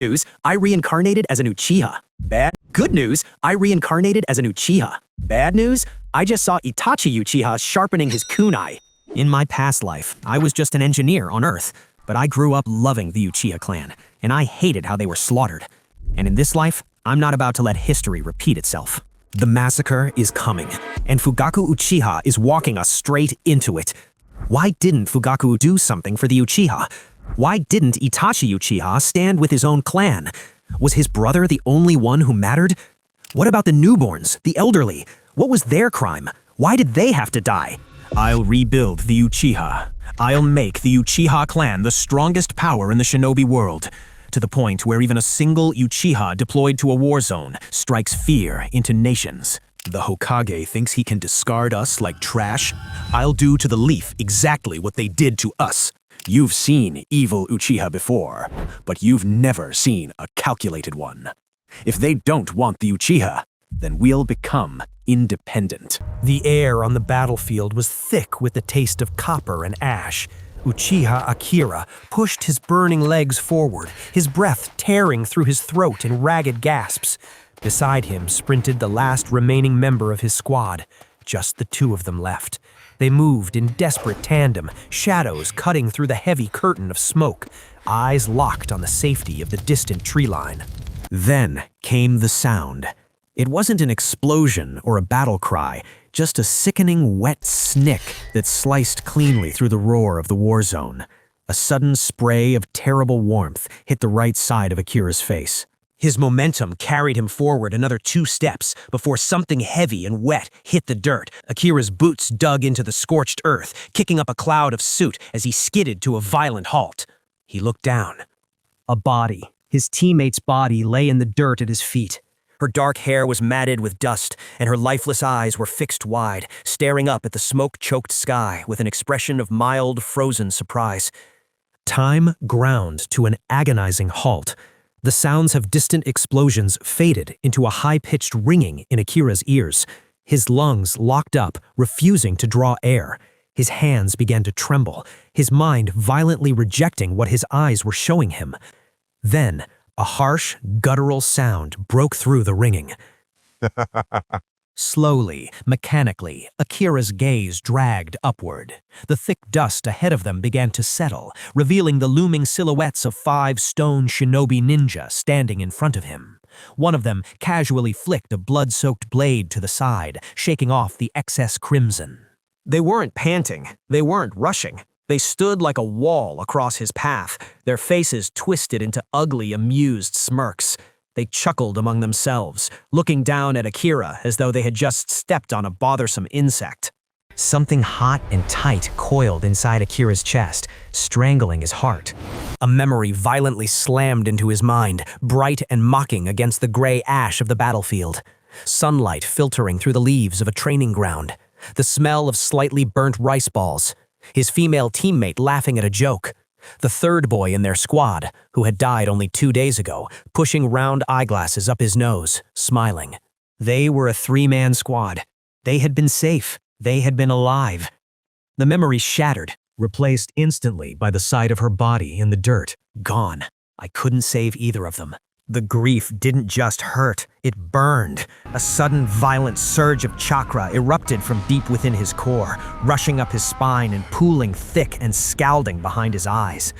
news, I reincarnated as an Uchiha. Good news, I reincarnated as an Uchiha. Bad news, I just saw Itachi Uchiha sharpening his kunai. In my past life, I was just an engineer on Earth, but I grew up loving the Uchiha clan, and I hated how they were slaughtered. And in this life, I'm not about to let history repeat itself. The massacre is coming, and Fugaku Uchiha is walking us straight into it. Why didn't Fugaku do something for the Uchiha? Why didn't Itachi Uchiha stand with his own clan? Was his brother the only one who mattered? What about the newborns, the elderly? What was their crime? Why did they have to die? I'll rebuild the Uchiha. I'll make the Uchiha clan the strongest power in the shinobi world, to the point where even a single Uchiha deployed to a war zone strikes fear into nations. The Hokage thinks he can discard us like trash? I'll do to the leaf exactly what they did to us. You've seen evil Uchiha before, but you've never seen a calculated one. If they don't want the Uchiha, then we'll become independent. The air on the battlefield was thick with the taste of copper and ash. Uchiha Akira pushed his burning legs forward, his breath tearing through his throat in ragged gasps. Beside him sprinted the last remaining member of his squad. Just the two of them left. They moved in desperate tandem, shadows cutting through the heavy curtain of smoke, eyes locked on the safety of the distant tree line. Then came the sound. It wasn't an explosion or a battle cry, just a sickening wet snick that sliced cleanly through the roar of the war zone. A sudden spray of terrible warmth hit the right side of Akira's face. His momentum carried him forward another 2 steps before something heavy and wet hit the dirt. Akira's boots dug into the scorched earth, kicking up a cloud of soot as he skidded to a violent halt. He looked down. A body. His teammate's body lay in the dirt at his feet. Her dark hair was matted with dust, and her lifeless eyes were fixed wide, staring up at the smoke-choked sky with an expression of mild, frozen surprise. Time ground to an agonizing halt. The sounds of distant explosions faded into a high-pitched ringing in Akira's ears. His lungs locked up, refusing to draw air. His hands began to tremble, his mind violently rejecting what his eyes were showing him. Then, a harsh, guttural sound broke through the ringing. Slowly, mechanically, Akira's gaze dragged upward. The thick dust ahead of them began to settle, revealing the looming silhouettes of 5 stone shinobi ninja standing in front of him. One of them casually flicked a blood-soaked blade to the side, shaking off the excess crimson. They weren't panting. They weren't rushing. They stood like a wall across his path, their faces twisted into ugly, amused smirks. They chuckled among themselves, looking down at Akira as though they had just stepped on a bothersome insect. Something hot and tight coiled inside Akira's chest, strangling his heart. A memory violently slammed into his mind, bright and mocking against the gray ash of the battlefield. Sunlight filtering through the leaves of a training ground. The smell of slightly burnt rice balls. His female teammate laughing at a joke. The third boy in their squad, who had died only 2 days ago, pushing round eyeglasses up his nose, smiling. They were a 3-man squad. They had been safe. They had been alive. The memory shattered, replaced instantly by the sight of her body in the dirt. Gone. I couldn't save either of them. The grief didn't just hurt, it burned. A sudden violent surge of chakra erupted from deep within his core, rushing up his spine and pooling thick and scalding behind his eyes.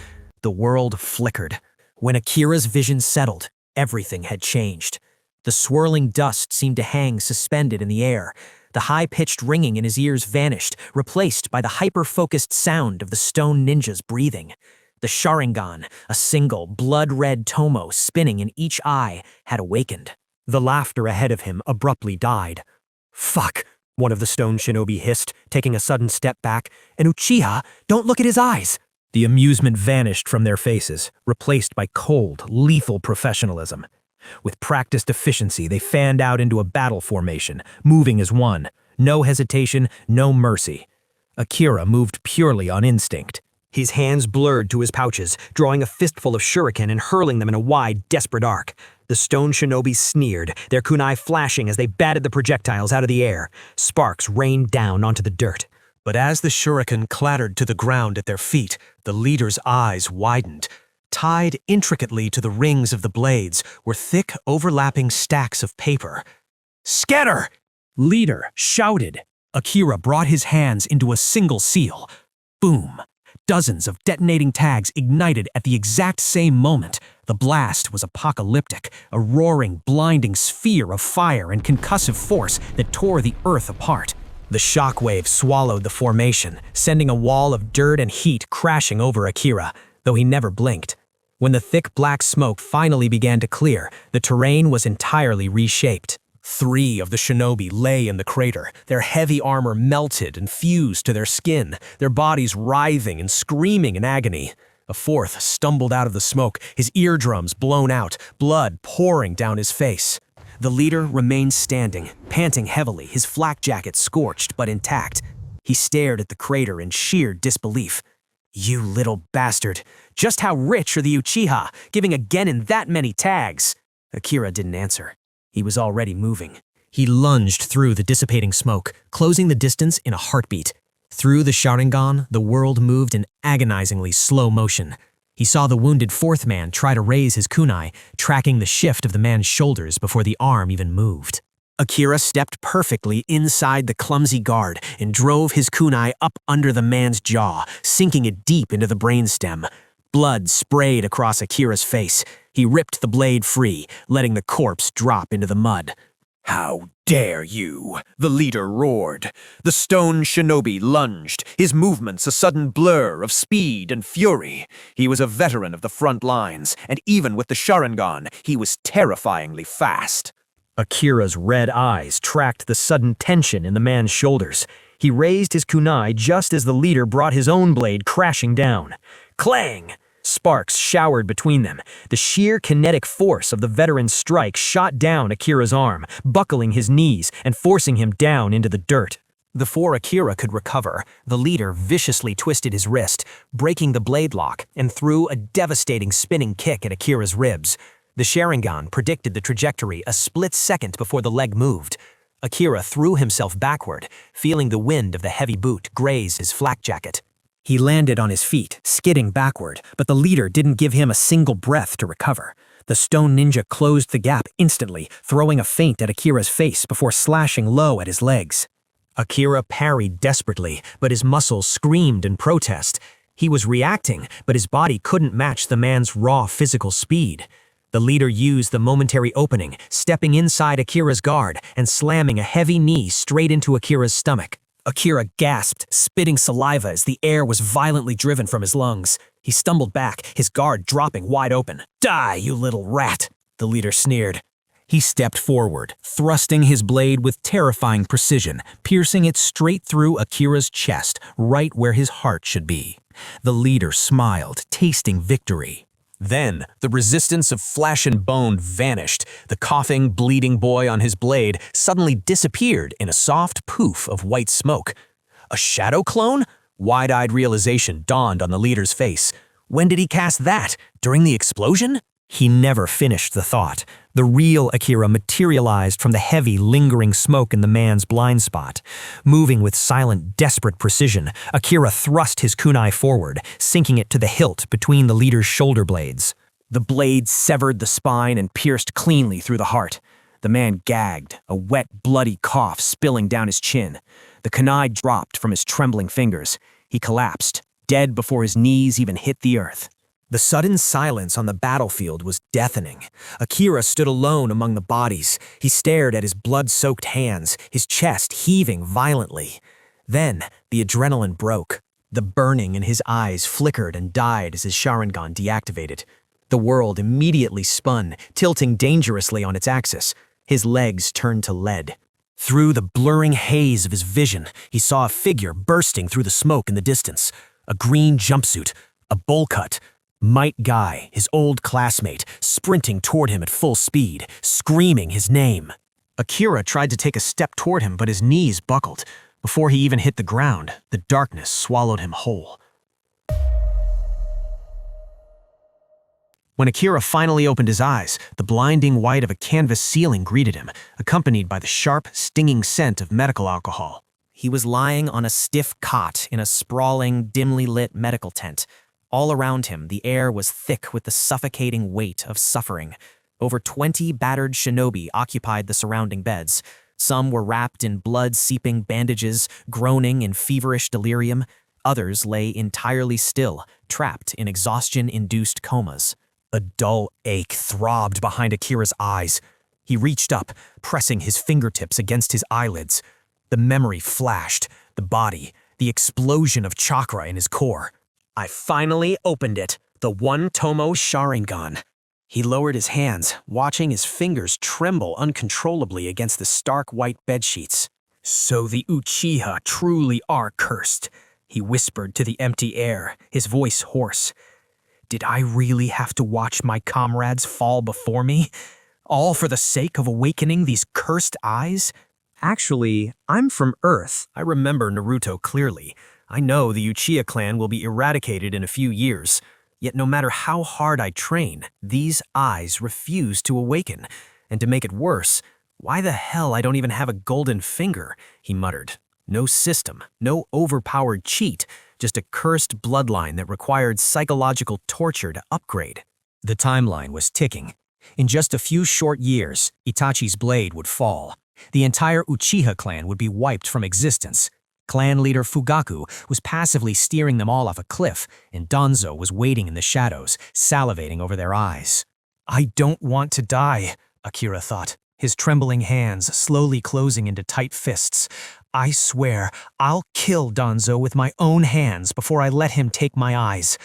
The world flickered. When Akira's vision settled, everything had changed. The swirling dust seemed to hang suspended in the air. The high-pitched ringing in his ears vanished, replaced by the hyper-focused sound of the stone ninjas breathing. The Sharingan, a single, blood-red tomo spinning in each eye, had awakened. The laughter ahead of him abruptly died. "Fuck," one of the stone shinobi hissed, taking a sudden step back. "And Uchiha, don't look at his eyes!" The amusement vanished from their faces, replaced by cold, lethal professionalism. With practiced efficiency, they fanned out into a battle formation, moving as one. No hesitation, no mercy. Akira moved purely on instinct. His hands blurred to his pouches, drawing a fistful of shuriken and hurling them in a wide, desperate arc. The stone shinobi sneered, their kunai flashing as they batted the projectiles out of the air. Sparks rained down onto the dirt. But as the shuriken clattered to the ground at their feet, the leader's eyes widened. Tied intricately to the rings of the blades were thick, overlapping stacks of paper. "Scatter!" Leader shouted. Akira brought his hands into a single seal. Boom! Dozens of detonating tags ignited at the exact same moment. The blast was apocalyptic, a roaring, blinding sphere of fire and concussive force that tore the earth apart. The shockwave swallowed the formation, sending a wall of dirt and heat crashing over Akira, though he never blinked. When the thick black smoke finally began to clear, the terrain was entirely reshaped. 3 of the shinobi lay in the crater, their heavy armor melted and fused to their skin, their bodies writhing and screaming in agony. A 4th stumbled out of the smoke, his eardrums blown out, blood pouring down his face. The leader remained standing, panting heavily, his flak jacket scorched but intact. He stared at the crater in sheer disbelief. "You little bastard. Just how rich are the Uchiha, giving a genin that many tags?" Akira didn't answer. He was already moving. He lunged through the dissipating smoke, closing the distance in a heartbeat. Through the Sharingan, the world moved in agonizingly slow motion. He saw the wounded 4th man try to raise his kunai, tracking the shift of the man's shoulders before the arm even moved. Akira stepped perfectly inside the clumsy guard and drove his kunai up under the man's jaw, sinking it deep into the brainstem. Blood sprayed across Akira's face. He ripped the blade free, letting the corpse drop into the mud. "How dare you?" the leader roared. The stone shinobi lunged, his movements a sudden blur of speed and fury. He was a veteran of the front lines, and even with the Sharingan, he was terrifyingly fast. Akira's red eyes tracked the sudden tension in the man's shoulders. He raised his kunai just as the leader brought his own blade crashing down. Clang! Sparks showered between them. The sheer kinetic force of the veteran's strike shot down Akira's arm, buckling his knees and forcing him down into the dirt. Before Akira could recover, the leader viciously twisted his wrist, breaking the blade lock, and threw a devastating spinning kick at Akira's ribs. The Sharingan predicted the trajectory a split second before the leg moved. Akira threw himself backward, feeling the wind of the heavy boot graze his flak jacket. He landed on his feet, skidding backward, but the leader didn't give him a single breath to recover. The stone ninja closed the gap instantly, throwing a feint at Akira's face before slashing low at his legs. Akira parried desperately, but his muscles screamed in protest. He was reacting, but his body couldn't match the man's raw physical speed. The leader used the momentary opening, stepping inside Akira's guard and slamming a heavy knee straight into Akira's stomach. Akira gasped, spitting saliva as the air was violently driven from his lungs. He stumbled back, his guard dropping wide open. "Die, you little rat," the leader sneered. He stepped forward, thrusting his blade with terrifying precision, piercing it straight through Akira's chest, right where his heart should be. The leader smiled, tasting victory. Then, the resistance of flesh and bone vanished. The coughing, bleeding boy on his blade suddenly disappeared in a soft poof of white smoke. A shadow clone? Wide-eyed realization dawned on the leader's face. When did he cast that? During the explosion? He never finished the thought. The real Akira materialized from the heavy, lingering smoke in the man's blind spot. Moving with silent, desperate precision, Akira thrust his kunai forward, sinking it to the hilt between the leader's shoulder blades. The blade severed the spine and pierced cleanly through the heart. The man gagged, a wet, bloody cough spilling down his chin. The kunai dropped from his trembling fingers. He collapsed, dead before his knees even hit the earth. The sudden silence on the battlefield was deafening. Akira stood alone among the bodies. He stared at his blood-soaked hands, his chest heaving violently. Then, the adrenaline broke. The burning in his eyes flickered and died as his Sharingan deactivated. The world immediately spun, tilting dangerously on its axis. His legs turned to lead. Through the blurring haze of his vision, he saw a figure bursting through the smoke in the distance. A green jumpsuit, a bowl cut. Might Guy, his old classmate, sprinting toward him at full speed, screaming his name. Akira tried to take a step toward him, but his knees buckled. Before he even hit the ground, the darkness swallowed him whole. When Akira finally opened his eyes, the blinding white of a canvas ceiling greeted him, accompanied by the sharp, stinging scent of medical alcohol. He was lying on a stiff cot in a sprawling, dimly lit medical tent. All around him, the air was thick with the suffocating weight of suffering. Over 20 battered shinobi occupied the surrounding beds. Some were wrapped in blood-seeping bandages, groaning in feverish delirium. Others lay entirely still, trapped in exhaustion-induced comas. A dull ache throbbed behind Akira's eyes. He reached up, pressing his fingertips against his eyelids. The memory flashed, the body, the explosion of chakra in his core. I finally opened it, the one Tomo Sharingan. He lowered his hands, watching his fingers tremble uncontrollably against the stark white bedsheets. So the Uchiha truly are cursed, he whispered to the empty air, his voice hoarse. Did I really have to watch my comrades fall before me? All for the sake of awakening these cursed eyes? Actually, I'm from Earth. I remember Naruto clearly. I know the Uchiha clan will be eradicated in a few years. Yet no matter how hard I train, these eyes refuse to awaken. And to make it worse, why the hell I don't even have a golden finger, he muttered. No system, no overpowered cheat, just a cursed bloodline that required psychological torture to upgrade. The timeline was ticking. In just a few short years, Itachi's blade would fall. The entire Uchiha clan would be wiped from existence. Clan leader Fugaku was passively steering them all off a cliff, and Danzo was waiting in the shadows, salivating over their eyes. I don't want to die, Akira thought, his trembling hands slowly closing into tight fists. I swear, I'll kill Danzo with my own hands before I let him take my eyes.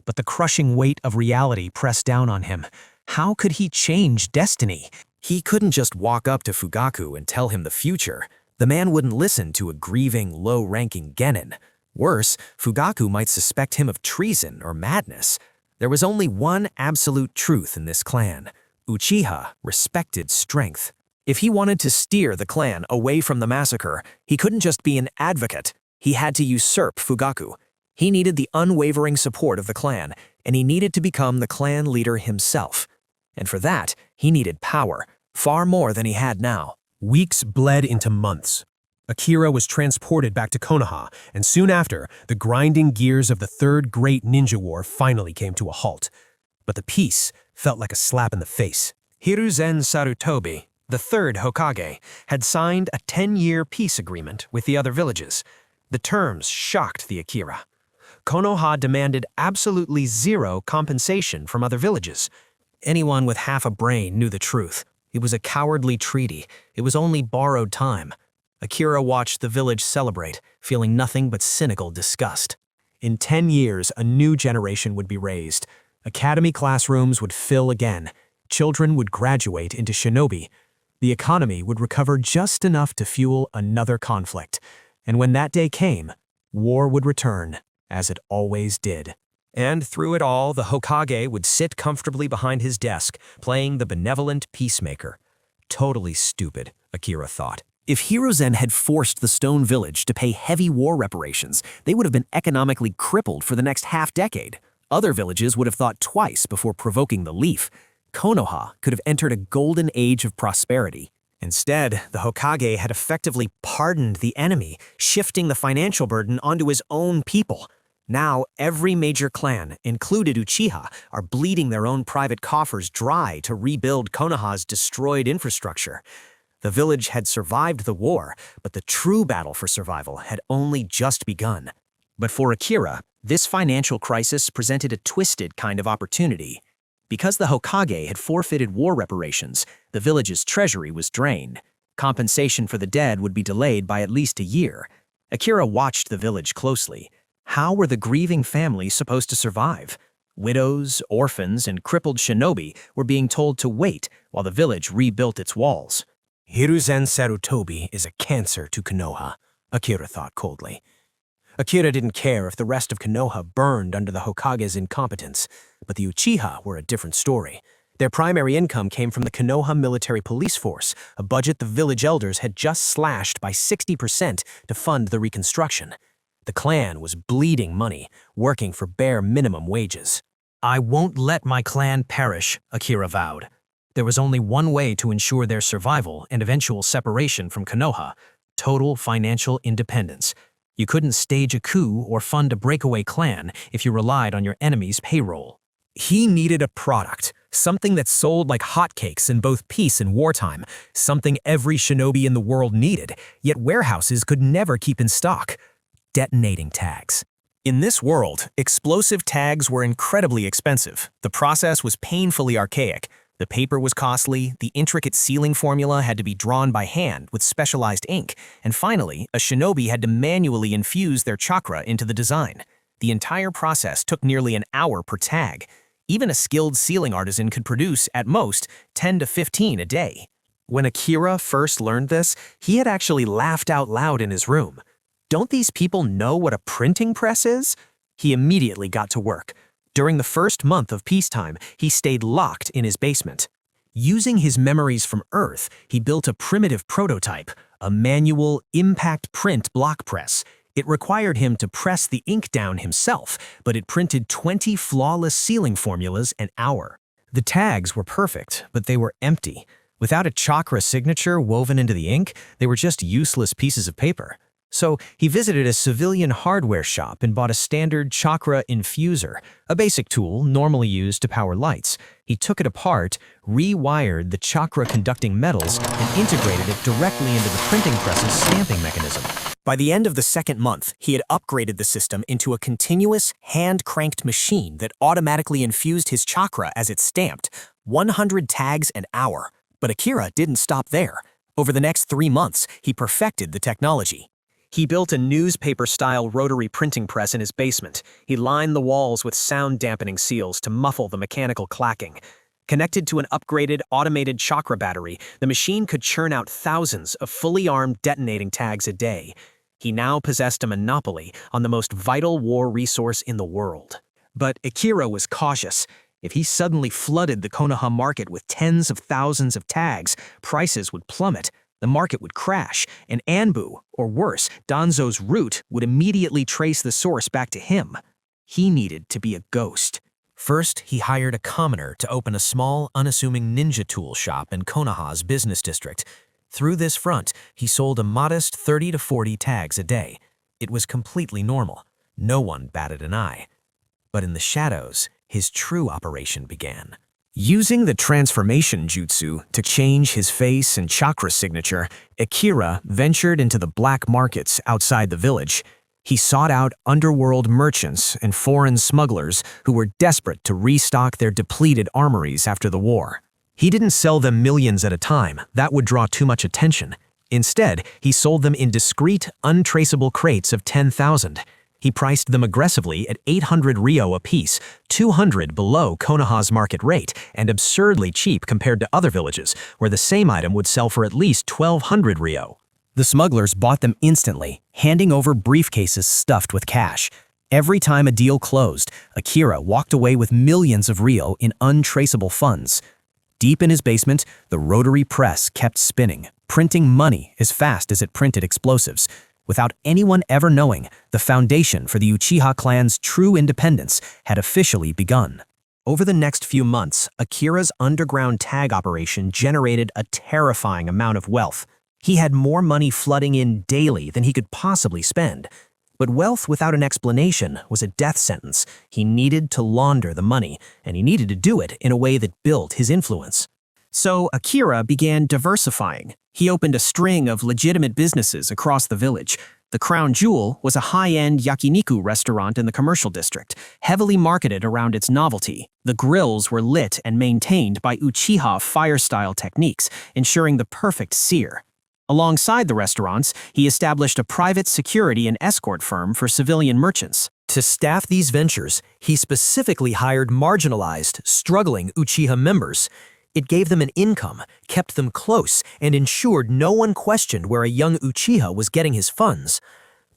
But the crushing weight of reality pressed down on him. How could he change destiny? He couldn't just walk up to Fugaku and tell him the future. The man wouldn't listen to a grieving, low-ranking genin. Worse, Fugaku might suspect him of treason or madness. There was only one absolute truth in this clan. Uchiha respected strength. If he wanted to steer the clan away from the massacre, he couldn't just be an advocate. He had to usurp Fugaku. He needed the unwavering support of the clan, and he needed to become the clan leader himself. And for that, he needed power, far more than he had now. Weeks bled into months. Akira was transported back to Konoha, and soon after, the grinding gears of the Third Great Ninja War finally came to a halt. But the peace felt like a slap in the face. Hiruzen Sarutobi, the third Hokage, had signed a 10-year peace agreement with the other villages. The terms shocked the Akira. Konoha demanded absolutely zero compensation from other villages. Anyone with half a brain knew the truth. It was a cowardly treaty. It was only borrowed time. Akira watched the village celebrate, feeling nothing but cynical disgust. In 10 years, a new generation would be raised. Academy classrooms would fill again. Children would graduate into shinobi. The economy would recover just enough to fuel another conflict. And when that day came, war would return, as it always did. And through it all, the Hokage would sit comfortably behind his desk, playing the benevolent peacemaker. Totally stupid, Akira thought. If Hiruzen had forced the Stone Village to pay heavy war reparations, they would have been economically crippled for the next half-decade. Other villages would have thought twice before provoking the leaf. Konoha could have entered a golden age of prosperity. Instead, the Hokage had effectively pardoned the enemy, shifting the financial burden onto his own people. Now, every major clan, included Uchiha, are bleeding their own private coffers dry to rebuild Konoha's destroyed infrastructure. The village had survived the war, but the true battle for survival had only just begun. But for Akira, this financial crisis presented a twisted kind of opportunity. Because the Hokage had forfeited war reparations, the village's treasury was drained. Compensation for the dead would be delayed by at least a year. Akira watched the village closely. How were the grieving families supposed to survive? Widows, orphans, and crippled shinobi were being told to wait while the village rebuilt its walls. Hiruzen Sarutobi is a cancer to Konoha, Akira thought coldly. Akira didn't care if the rest of Konoha burned under the Hokage's incompetence, but the Uchiha were a different story. Their primary income came from the Konoha Military Police Force, a budget the village elders had just slashed by 60% to fund the reconstruction. The clan was bleeding money, working for bare minimum wages. I won't let my clan perish, Akira vowed. There was only one way to ensure their survival and eventual separation from Konoha: total financial independence. You couldn't stage a coup or fund a breakaway clan if you relied on your enemy's payroll. He needed a product, something that sold like hotcakes in both peace and wartime, something every shinobi in the world needed, yet warehouses could never keep in stock: detonating tags. In this world, explosive tags were incredibly expensive. The process was painfully archaic. The paper was costly, the intricate sealing formula had to be drawn by hand with specialized ink, and finally, a shinobi had to manually infuse their chakra into the design. The entire process took nearly an hour per tag. Even a skilled sealing artisan could produce, at most, 10 to 15 a day. When Akira first learned this, he had actually laughed out loud in his room. Don't these people know what a printing press is? He immediately got to work. During the first month of peacetime, he stayed locked in his basement. Using his memories from Earth, he built a primitive prototype, a manual impact print block press. It required him to press the ink down himself, but it printed 20 flawless sealing formulas an hour. The tags were perfect, but they were empty. Without a chakra signature woven into the ink, they were just useless pieces of paper. So he visited a civilian hardware shop and bought a standard chakra infuser, a basic tool normally used to power lights. He took it apart, rewired the chakra-conducting metals, and integrated it directly into the printing press's stamping mechanism. By the end of the second month, he had upgraded the system into a continuous, hand-cranked machine that automatically infused his chakra as it stamped, 100 tags an hour. But Akira didn't stop there. Over the next 3 months, he perfected the technology. He built a newspaper-style rotary printing press in his basement. He lined the walls with sound-dampening seals to muffle the mechanical clacking. Connected to an upgraded, automated chakra battery, the machine could churn out thousands of fully armed detonating tags a day. He now possessed a monopoly on the most vital war resource in the world. But Akira was cautious. If he suddenly flooded the Konoha market with tens of thousands of tags, prices would plummet. The market would crash, and Anbu, or worse, Danzo's root, would immediately trace the source back to him. He needed to be a ghost. First, he hired a commoner to open a small, unassuming ninja tool shop in Konoha's business district. Through this front, he sold a modest 30 to 40 tags a day. It was completely normal. No one batted an eye. But in the shadows, his true operation began. Using the transformation jutsu to change his face and chakra signature, Akira ventured into the black markets outside the village. He sought out underworld merchants and foreign smugglers who were desperate to restock their depleted armories after the war. He didn't sell them millions at a time. That would draw too much attention. Instead, he sold them in discreet, untraceable crates of 10,000. He priced them aggressively at 800 ryo apiece, 200 below Konoha's market rate, and absurdly cheap compared to other villages, where the same item would sell for at least 1,200 ryo. The smugglers bought them instantly, handing over briefcases stuffed with cash. Every time a deal closed, Akira walked away with millions of ryo in untraceable funds. Deep in his basement, the rotary press kept spinning, printing money as fast as it printed explosives. Without anyone ever knowing, the foundation for the Uchiha clan's true independence had officially begun. Over the next few months, Akira's underground tag operation generated a terrifying amount of wealth. He had more money flooding in daily than he could possibly spend. But wealth without an explanation was a death sentence. He needed to launder the money, and he needed to do it in a way that built his influence. So Akira began diversifying. He opened a string of legitimate businesses across the village. The crown jewel was a high-end yakiniku restaurant in the commercial district, heavily marketed around its novelty. The grills were lit and maintained by Uchiha fire-style techniques, ensuring the perfect sear. Alongside the restaurants, he established a private security and escort firm for civilian merchants. To staff these ventures, he specifically hired marginalized, struggling Uchiha members. It gave them an income, kept them close, and ensured no one questioned where a young Uchiha was getting his funds.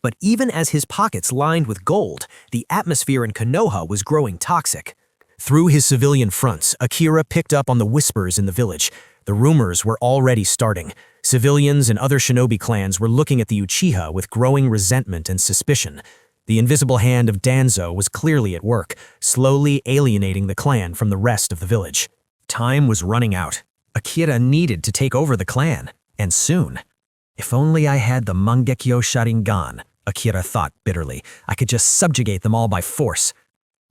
But even as his pockets lined with gold, the atmosphere in Konoha was growing toxic. Through his civilian fronts, Akira picked up on the whispers in the village. The rumors were already starting. Civilians and other shinobi clans were looking at the Uchiha with growing resentment and suspicion. The invisible hand of Danzo was clearly at work, slowly alienating the clan from the rest of the village. Time was running out. Akira needed to take over the clan, and soon. If only I had the Mangekyo Sharingan, Akira thought bitterly. I could just subjugate them all by force.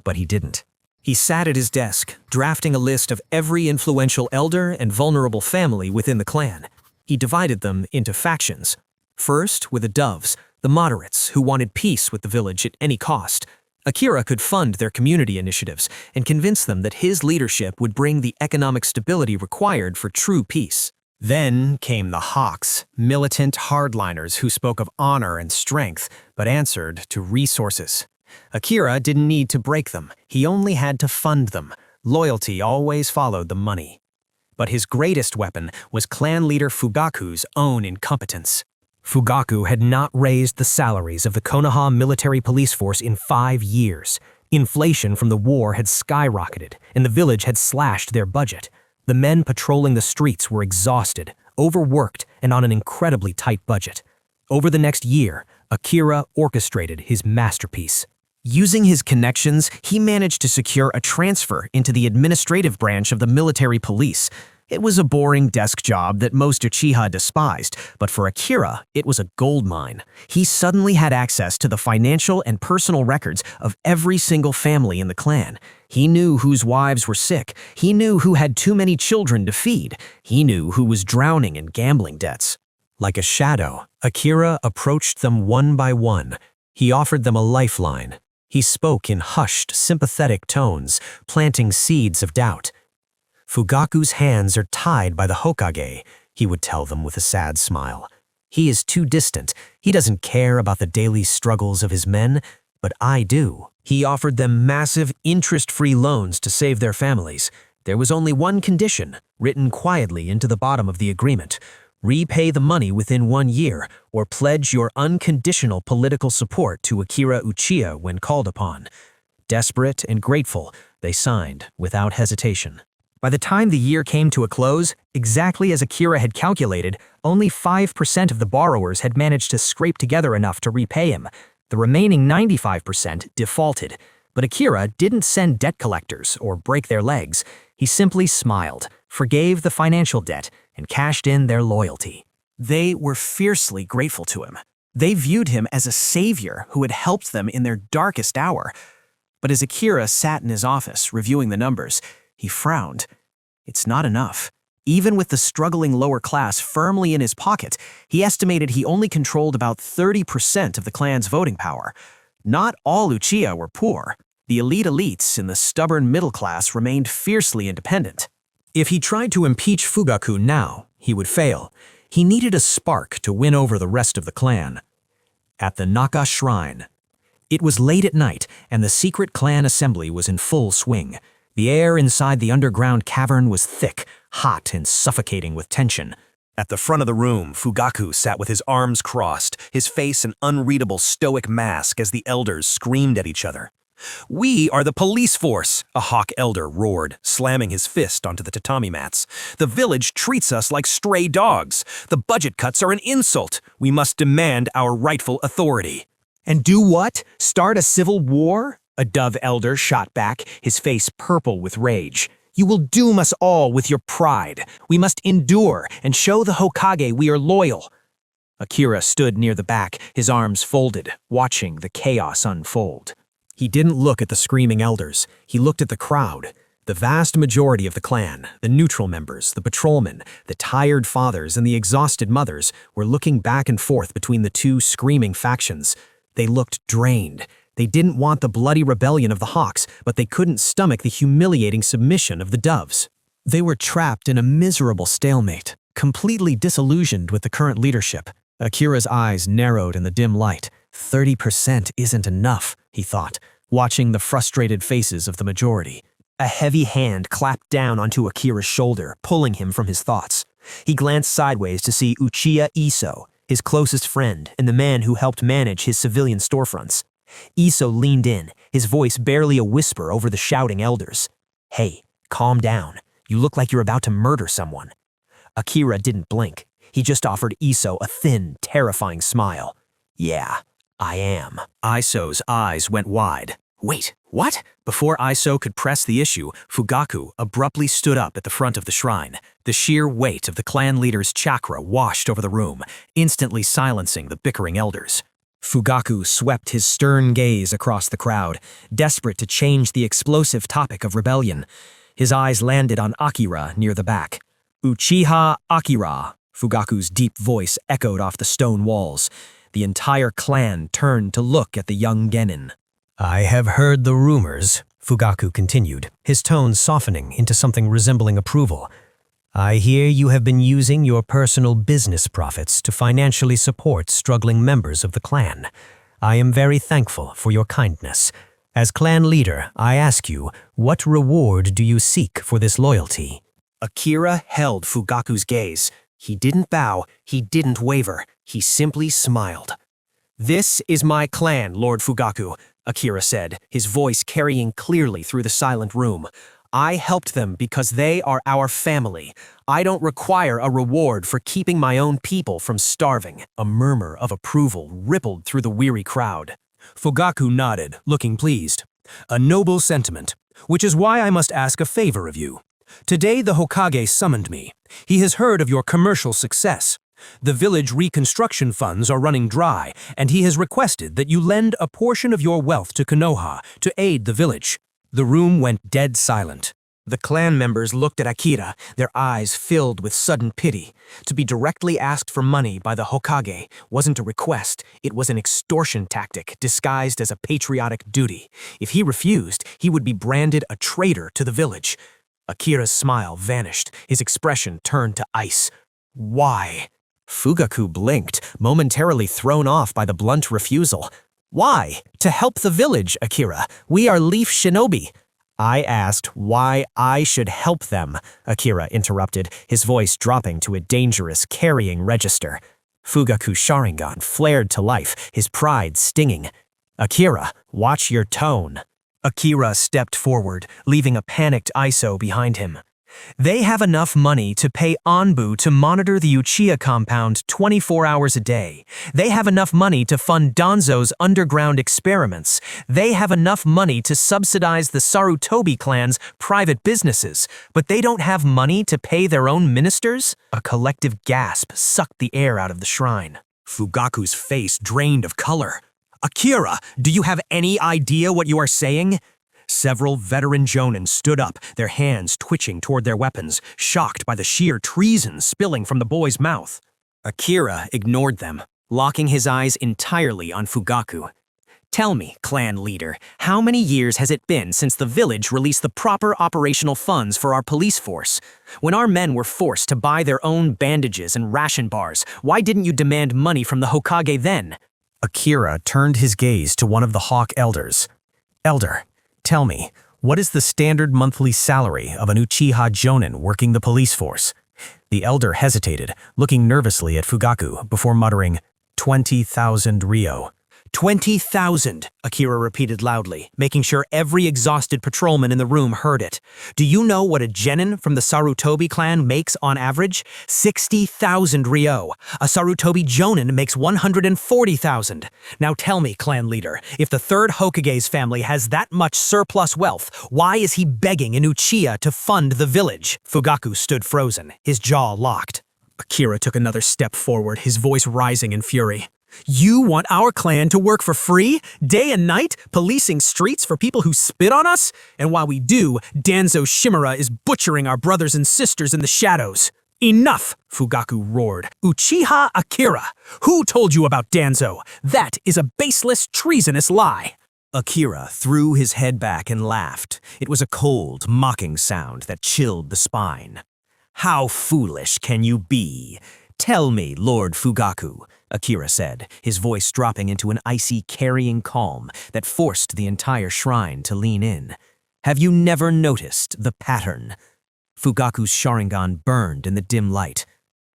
But he didn't. He sat at his desk, drafting a list of every influential elder and vulnerable family within the clan. He divided them into factions. First, with the Doves, the moderates who wanted peace with the village at any cost. Akira could fund their community initiatives and convince them that his leadership would bring the economic stability required for true peace. Then came the Hawks, militant hardliners who spoke of honor and strength, but answered to resources. Akira didn't need to break them, he only had to fund them. Loyalty always followed the money. But his greatest weapon was clan leader Fugaku's own incompetence. Fugaku had not raised the salaries of the Konoha military police force in 5 years. Inflation from the war had skyrocketed, and the village had slashed their budget. The men patrolling the streets were exhausted, overworked, and on an incredibly tight budget. Over the next year, Akira orchestrated his masterpiece. Using his connections, he managed to secure a transfer into the administrative branch of the military police. It was a boring desk job that most Uchiha despised, but for Akira, it was a goldmine. He suddenly had access to the financial and personal records of every single family in the clan. He knew whose wives were sick. He knew who had too many children to feed. He knew who was drowning in gambling debts. Like a shadow, Akira approached them one by one. He offered them a lifeline. He spoke in hushed, sympathetic tones, planting seeds of doubt. Fugaku's hands are tied by the Hokage, he would tell them with a sad smile. He is too distant. He doesn't care about the daily struggles of his men, but I do. He offered them massive, interest-free loans to save their families. There was only one condition, written quietly into the bottom of the agreement. Repay the money within 1 year, or pledge your unconditional political support to Akira Uchiha when called upon. Desperate and grateful, they signed without hesitation. By the time the year came to a close, exactly as Akira had calculated, only 5% of the borrowers had managed to scrape together enough to repay him. The remaining 95% defaulted. But Akira didn't send debt collectors or break their legs. He simply smiled, forgave the financial debt, and cashed in their loyalty. They were fiercely grateful to him. They viewed him as a savior who had helped them in their darkest hour. But as Akira sat in his office reviewing the numbers, he frowned. It's not enough. Even with the struggling lower class firmly in his pocket, he estimated he only controlled about 30% of the clan's voting power. Not all Uchiha were poor. The elite elites in the stubborn middle class remained fiercely independent. If he tried to impeach Fugaku now, he would fail. He needed a spark to win over the rest of the clan. At the Naka Shrine. It was late at night, and the secret clan assembly was in full swing. The air inside the underground cavern was thick, hot, and suffocating with tension. At the front of the room, Fugaku sat with his arms crossed, his face an unreadable stoic mask as the elders screamed at each other. "We are the police force," a hawk elder roared, slamming his fist onto the tatami mats. "The village treats us like stray dogs. The budget cuts are an insult. We must demand our rightful authority." "And do what? Start a civil war?" a dove elder shot back, his face purple with rage. "You will doom us all with your pride. We must endure and show the Hokage we are loyal." Akira stood near the back, his arms folded, watching the chaos unfold. He didn't look at the screaming elders. He looked at the crowd. The vast majority of the clan, the neutral members, the patrolmen, the tired fathers, and the exhausted mothers were looking back and forth between the two screaming factions. They looked drained. They didn't want the bloody rebellion of the Hawks, but they couldn't stomach the humiliating submission of the Doves. They were trapped in a miserable stalemate, completely disillusioned with the current leadership. Akira's eyes narrowed in the dim light. 30% isn't enough, he thought, watching the frustrated faces of the majority. A heavy hand clapped down onto Akira's shoulder, pulling him from his thoughts. He glanced sideways to see Uchiha Iso, his closest friend and the man who helped manage his civilian storefronts. Iso leaned in, his voice barely a whisper over the shouting elders. "Hey, calm down. You look like you're about to murder someone." Akira didn't blink. He just offered Iso a thin, terrifying smile. "Yeah, I am." Iso's eyes went wide. "Wait, what?" Before Iso could press the issue, Fugaku abruptly stood up at the front of the shrine. The sheer weight of the clan leader's chakra washed over the room, instantly silencing the bickering elders. Fugaku swept his stern gaze across the crowd, desperate to change the explosive topic of rebellion. His eyes landed on Akira near the back. Uchiha Akira, Fugaku's deep voice echoed off the stone walls. The entire clan turned to look at the young genin. I have heard the rumors, Fugaku continued, his tone softening into something resembling approval. I hear you have been using your personal business profits to financially support struggling members of the clan. I am very thankful for your kindness. As clan leader, I ask you, what reward do you seek for this loyalty? Akira held Fugaku's gaze. He didn't bow, he didn't waver, he simply smiled. This is my clan, Lord Fugaku, Akira said, his voice carrying clearly through the silent room. I helped them because they are our family. I don't require a reward for keeping my own people from starving. A murmur of approval rippled through the weary crowd. Fugaku nodded, looking pleased. A noble sentiment, which is why I must ask a favor of you. Today the Hokage summoned me. He has heard of your commercial success. The village reconstruction funds are running dry, and he has requested that you lend a portion of your wealth to Konoha to aid the village. The room went dead silent. The clan members looked at Akira, their eyes filled with sudden pity. To be directly asked for money by the Hokage wasn't a request, it was an extortion tactic disguised as a patriotic duty. If he refused, he would be branded a traitor to the village. Akira's smile vanished, his expression turned to ice. Why? Fugaku blinked, momentarily thrown off by the blunt refusal. Why? To help the village, Akira. We are Leaf Shinobi. I asked why I should help them, Akira interrupted, his voice dropping to a dangerous carrying register. Fugaku's Sharingan flared to life, his pride stinging. Akira, watch your tone. Akira stepped forward, leaving a panicked Iso behind him. They have enough money to pay Anbu to monitor the Uchiha compound 24 hours a day. They have enough money to fund Danzo's underground experiments. They have enough money to subsidize the Sarutobi clan's private businesses. But they don't have money to pay their own ministers? A collective gasp sucked the air out of the shrine. Fugaku's face drained of color. Akira, do you have any idea what you are saying? Several veteran jonin stood up, their hands twitching toward their weapons, shocked by the sheer treason spilling from the boy's mouth. Akira ignored them, locking his eyes entirely on Fugaku. Tell me, clan leader, how many years has it been since the village released the proper operational funds for our police force? When our men were forced to buy their own bandages and ration bars, why didn't you demand money from the Hokage then? Akira turned his gaze to one of the Hawk elders. Elder, tell me, what is the standard monthly salary of an Uchiha Jonin working the police force? The elder hesitated, looking nervously at Fugaku before muttering, 20,000 ryo. 20,000, Akira repeated loudly, making sure every exhausted patrolman in the room heard it. Do you know what a genin from the Sarutobi clan makes on average? 60,000 ryo. A Sarutobi jonin makes 140,000. Now tell me, clan leader, if the third Hokage's family has that much surplus wealth, why is he begging an Uchiha to fund the village? Fugaku stood frozen, his jaw locked. Akira took another step forward, his voice rising in fury. You want our clan to work for free, day and night, policing streets for people who spit on us? And while we do, Danzo Shimura is butchering our brothers and sisters in the shadows. Enough, Fugaku roared. Uchiha Akira, who told you about Danzo? That is a baseless, treasonous lie. Akira threw his head back and laughed. It was a cold, mocking sound that chilled the spine. How foolish can you be? Tell me, Lord Fugaku, Akira said, his voice dropping into an icy, carrying calm that forced the entire shrine to lean in. Have you never noticed the pattern? Fugaku's Sharingan burned in the dim light.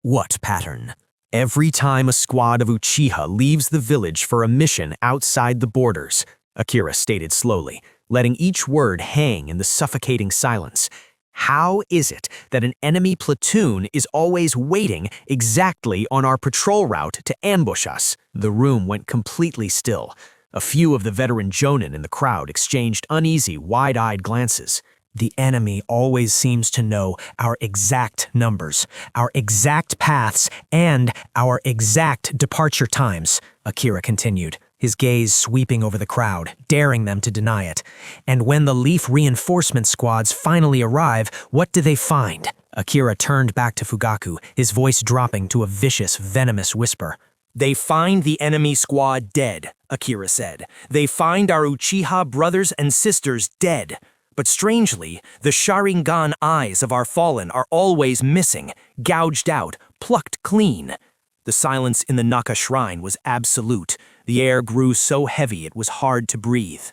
What pattern? Every time a squad of Uchiha leaves the village for a mission outside the borders, Akira stated slowly, letting each word hang in the suffocating silence. How is it that an enemy platoon is always waiting exactly on our patrol route to ambush us? The room went completely still. A few of the veteran jonin in the crowd exchanged uneasy, wide-eyed glances. The enemy always seems to know our exact numbers, our exact paths, and our exact departure times, Akira continued, his gaze sweeping over the crowd, daring them to deny it. And when the Leaf reinforcement squads finally arrive, what do they find? Akira turned back to Fugaku, his voice dropping to a vicious, venomous whisper. They find the enemy squad dead, Akira said. They find our Uchiha brothers and sisters dead. But strangely, the Sharingan eyes of our fallen are always missing, gouged out, plucked clean. The silence in the Naka shrine was absolute. The air grew so heavy it was hard to breathe.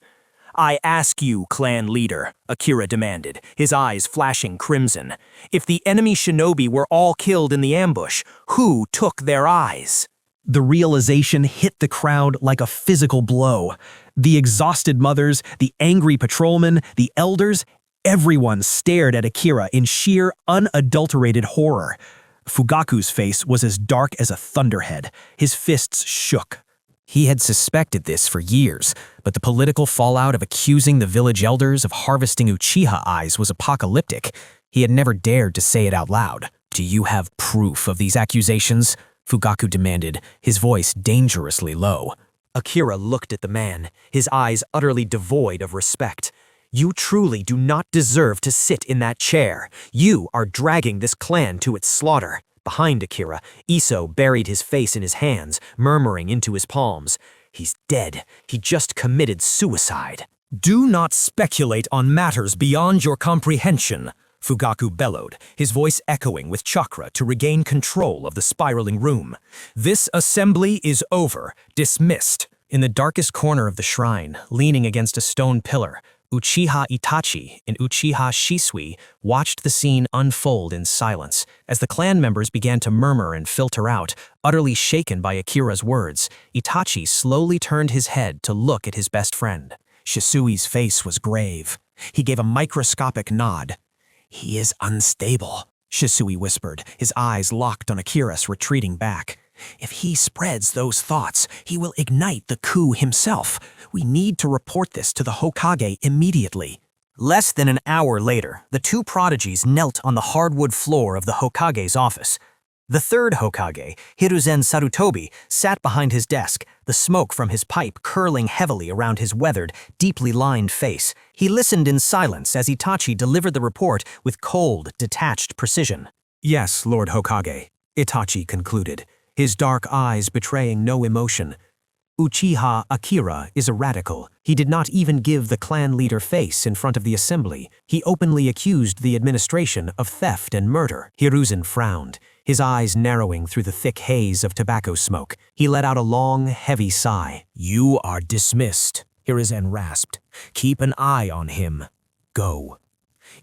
I ask you, clan leader, Akira demanded, his eyes flashing crimson. If the enemy shinobi were all killed in the ambush, who took their eyes? The realization hit the crowd like a physical blow. The exhausted mothers, the angry patrolmen, the elders, everyone stared at Akira in sheer, unadulterated horror. Fugaku's face was as dark as a thunderhead. His fists shook. He had suspected this for years, but the political fallout of accusing the village elders of harvesting Uchiha eyes was apocalyptic. He had never dared to say it out loud. Do you have proof of these accusations? Fugaku demanded, his voice dangerously low. Akira looked at the man, his eyes utterly devoid of respect. You truly do not deserve to sit in that chair. You are dragging this clan to its slaughter. Behind Akira, Iso buried his face in his hands, murmuring into his palms. He's dead. He just committed suicide. Do not speculate on matters beyond your comprehension, Fugaku bellowed, his voice echoing with chakra to regain control of the spiraling room. This assembly is over, dismissed. In the darkest corner of the shrine, leaning against a stone pillar, Uchiha Itachi and Uchiha Shisui watched the scene unfold in silence as the clan members began to murmur and filter out, utterly shaken by Akira's words. Itachi slowly turned his head to look at his best friend. Shisui's face was grave. He gave a microscopic nod. He is unstable, Shisui whispered, his eyes locked on Akira's retreating back. If he spreads those thoughts, he will ignite the coup himself. We need to report this to the Hokage immediately. Less than an hour later, the two prodigies knelt on the hardwood floor of the Hokage's office. The third Hokage, Hiruzen Sarutobi, sat behind his desk, the smoke from his pipe curling heavily around his weathered, deeply lined face. He listened in silence as Itachi delivered the report with cold, detached precision. Yes, Lord Hokage, Itachi concluded, his dark eyes betraying no emotion. Uchiha Akira is a radical. He did not even give the clan leader face in front of the assembly. He openly accused the administration of theft and murder. Hiruzen frowned, his eyes narrowing through the thick haze of tobacco smoke. He let out a long, heavy sigh. You are dismissed, Hiruzen rasped. Keep an eye on him. Go.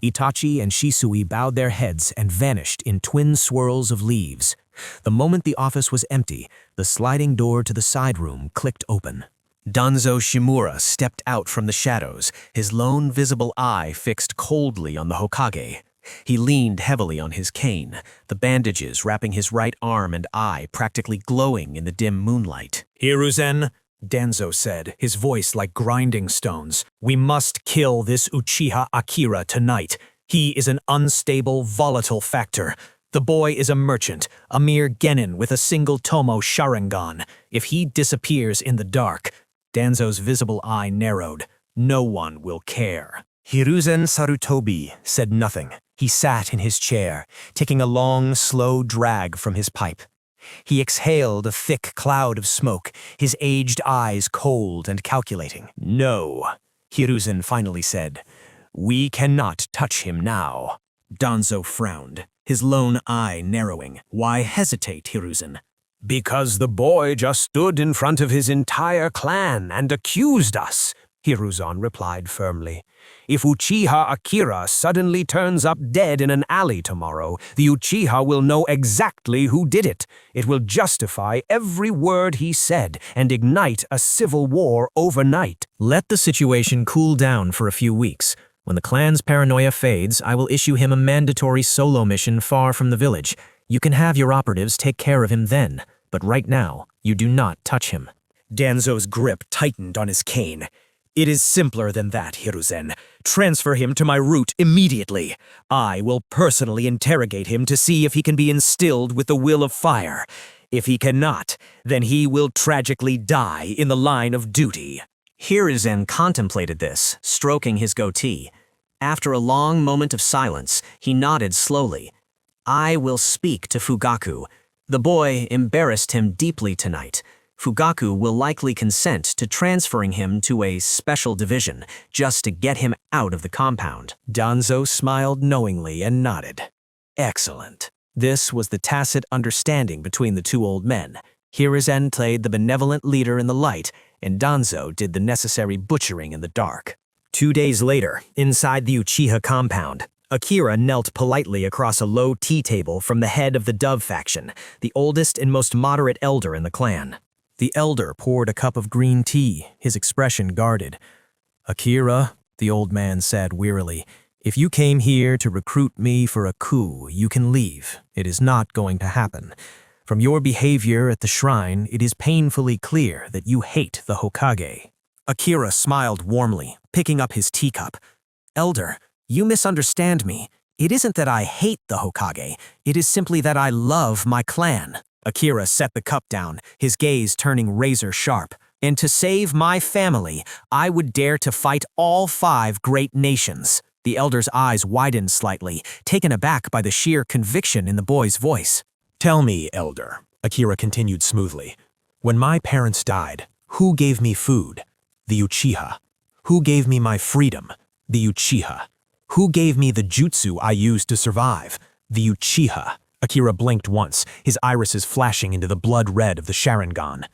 Itachi and Shisui bowed their heads and vanished in twin swirls of leaves. The moment the office was empty, the sliding door to the side room clicked open. Danzo Shimura stepped out from the shadows, his lone visible eye fixed coldly on the Hokage. He leaned heavily on his cane, the bandages wrapping his right arm and eye practically glowing in the dim moonlight. Hiruzen, Danzo said, his voice like grinding stones. We must kill this Uchiha Akira tonight. He is an unstable, volatile factor. The boy is a merchant, a mere genin with a single tomo Sharingan. If he disappears in the dark, Danzo's visible eye narrowed. No one will care. Hiruzen Sarutobi said nothing. He sat in his chair, taking a long, slow drag from his pipe. He exhaled a thick cloud of smoke, his aged eyes cold and calculating. No, Hiruzen finally said. We cannot touch him now. Danzo frowned, his lone eye narrowing. Why hesitate, Hiruzen? Because the boy just stood in front of his entire clan and accused us, Hiruzen replied firmly. If Uchiha Akira suddenly turns up dead in an alley tomorrow, the Uchiha will know exactly who did it. It will justify every word he said and ignite a civil war overnight. Let the situation cool down for a few weeks. When the clan's paranoia fades, I will issue him a mandatory solo mission far from the village. You can have your operatives take care of him then, but right now, you do not touch him. Danzo's grip tightened on his cane. It is simpler than that, Hiruzen. Transfer him to my root immediately. I will personally interrogate him to see if he can be instilled with the will of fire. If he cannot, then he will tragically die in the line of duty. Hiruzen contemplated this, stroking his goatee. After a long moment of silence, he nodded slowly. I will speak to Fugaku. The boy embarrassed him deeply tonight. Fugaku will likely consent to transferring him to a special division, just to get him out of the compound. Danzo smiled knowingly and nodded. Excellent. This was the tacit understanding between the two old men. Hiruzen played the benevolent leader in the light, and Danzo did the necessary butchering in the dark. 2 days later, inside the Uchiha compound, Akira knelt politely across a low tea table from the head of the Dove faction, the oldest and most moderate elder in the clan. The elder poured a cup of green tea, his expression guarded. "Akira," the old man said wearily, "if you came here to recruit me for a coup, you can leave. It is not going to happen. From your behavior at the shrine, it is painfully clear that you hate the Hokage." Akira smiled warmly, picking up his teacup. "Elder, you misunderstand me. It isn't that I hate the Hokage. It is simply that I love my clan." Akira set the cup down, his gaze turning razor sharp. "And to save my family, I would dare to fight all 5 great nations." The elder's eyes widened slightly, taken aback by the sheer conviction in the boy's voice. "Tell me, elder," Akira continued smoothly, "when my parents died, who gave me food? The Uchiha. Who gave me my freedom? The Uchiha. Who gave me the jutsu I used to survive? The Uchiha." Akira blinked once, his irises flashing into the blood red of the Sharingan.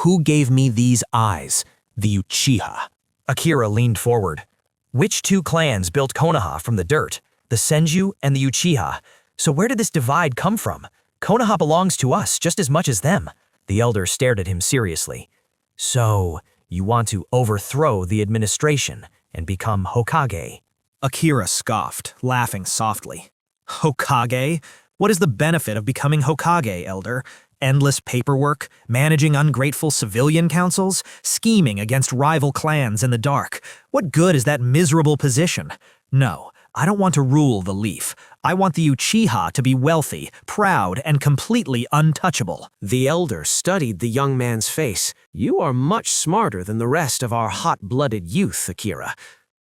"Who gave me these eyes? The Uchiha." Akira leaned forward. "Which 2 clans built Konoha from the dirt? The Senju and the Uchiha. So where did this divide come from? Konoha belongs to us just as much as them." The elder stared at him seriously. "So, you want to overthrow the administration and become Hokage?" Akira scoffed, laughing softly. "Hokage? What is the benefit of becoming Hokage, elder? Endless paperwork, managing ungrateful civilian councils, scheming against rival clans in the dark. What good is that miserable position? No, I don't want to rule the Leaf. I want the Uchiha to be wealthy, proud, and completely untouchable." The elder studied the young man's face. "You are much smarter than the rest of our hot-blooded youth, Akira.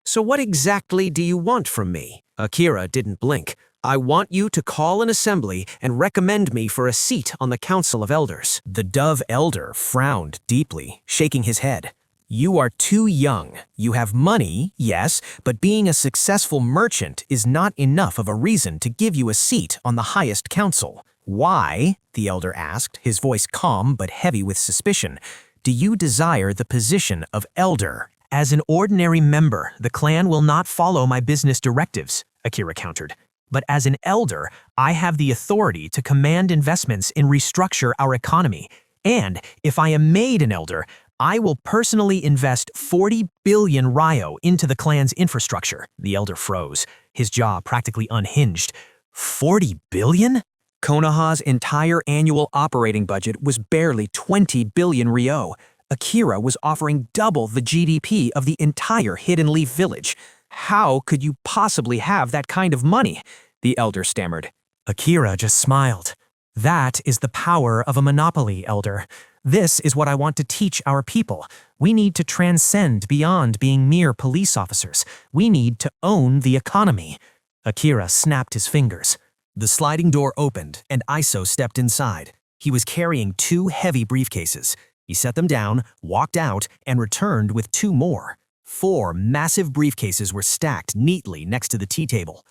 So what exactly do you want from me?" Akira didn't blink. "I want you to call an assembly and recommend me for a seat on the Council of Elders." The Dove elder frowned deeply, shaking his head. "You are too young. You have money, yes, but being a successful merchant is not enough of a reason to give you a seat on the highest council." "Why?" the elder asked, his voice calm but heavy with suspicion. "Do you desire the position of elder?" "As an ordinary member, the clan will not follow my business directives," Akira countered. "But as an elder, I have the authority to command investments and restructure our economy. And if I am made an elder, I will personally invest 40 billion ryo into the clan's infrastructure." The elder froze, his jaw practically unhinged. 40 billion? Konoha's entire annual operating budget was barely 20 billion ryo. Akira was offering double the GDP of the entire Hidden Leaf village. "How could you possibly have that kind of money?" the elder stammered. Akira just smiled. "That is the power of a monopoly, elder. This is what I want to teach our people. We need to transcend beyond being mere police officers. We need to own the economy." Akira snapped his fingers. The sliding door opened, and Iso stepped inside. He was carrying 2 heavy briefcases. He set them down, walked out, and returned with 2 more. 4 massive briefcases were stacked neatly next to the tea table.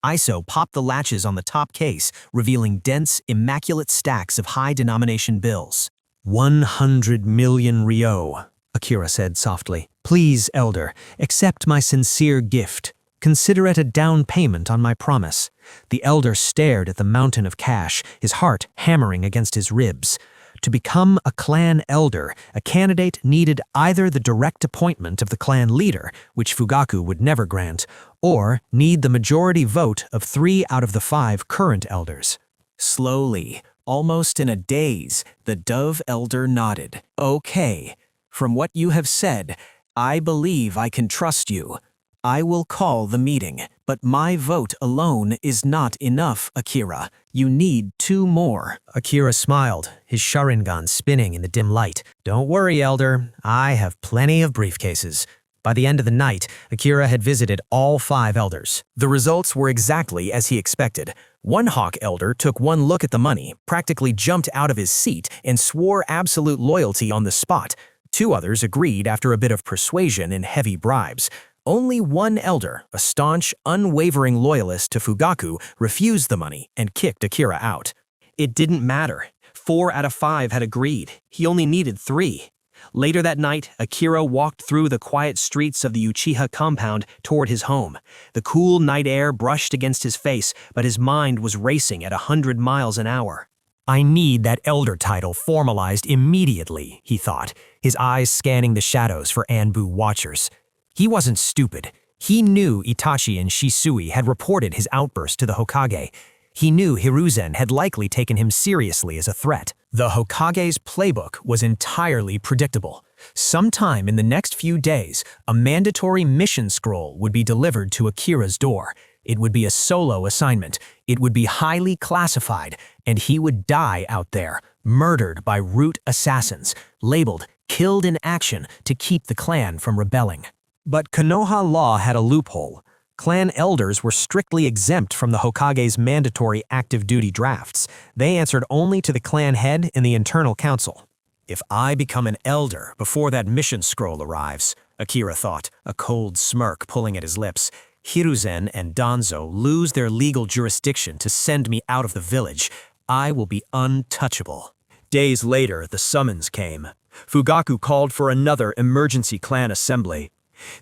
Iso popped the latches on the top case, revealing dense, immaculate stacks of high-denomination bills. 100 million ryo, Akira said softly. "Please, elder, accept my sincere gift. Consider it a down payment on my promise." The elder stared at the mountain of cash, his heart hammering against his ribs. To become a clan elder, a candidate needed either the direct appointment of the clan leader, which Fugaku would never grant, or need the majority vote of 3 out of the 5 current elders. Slowly, almost in a daze, the Dove elder nodded. "Okay, from what you have said, I believe I can trust you. I will call the meeting, but my vote alone is not enough, Akira. You need 2 more. Akira smiled, his Sharingan spinning in the dim light. Don't worry, Elder. I have plenty of briefcases. By the end of the night, Akira had visited all 5 elders. The results were exactly as he expected. One Hawk elder took one look at the money, practically jumped out of his seat, and swore absolute loyalty on the spot. 2 others agreed after a bit of persuasion and heavy bribes. Only one elder, a staunch, unwavering loyalist to Fugaku, refused the money and kicked Akira out. It didn't matter. 4 out of 5 had agreed. He only needed 3. Later that night, Akira walked through the quiet streets of the Uchiha compound toward his home. The cool night air brushed against his face, but his mind was racing at 100 miles an hour. I need that elder title formalized immediately, he thought, his eyes scanning the shadows for Anbu watchers. He wasn't stupid. He knew Itachi and Shisui had reported his outburst to the Hokage. He knew Hiruzen had likely taken him seriously as a threat. The Hokage's playbook was entirely predictable. Sometime in the next few days, a mandatory mission scroll would be delivered to Akira's door. It would be a solo assignment. It would be highly classified, and he would die out there, murdered by root assassins, labeled killed in action to keep the clan from rebelling. But Konoha law had a loophole. Clan elders were strictly exempt from the Hokage's mandatory active duty drafts. They answered only to the clan head and the internal council. If I become an elder before that mission scroll arrives, Akira thought, a cold smirk pulling at his lips, Hiruzen and Danzo lose their legal jurisdiction to send me out of the village. I will be untouchable. Days later, the summons came. Fugaku called for another emergency clan assembly.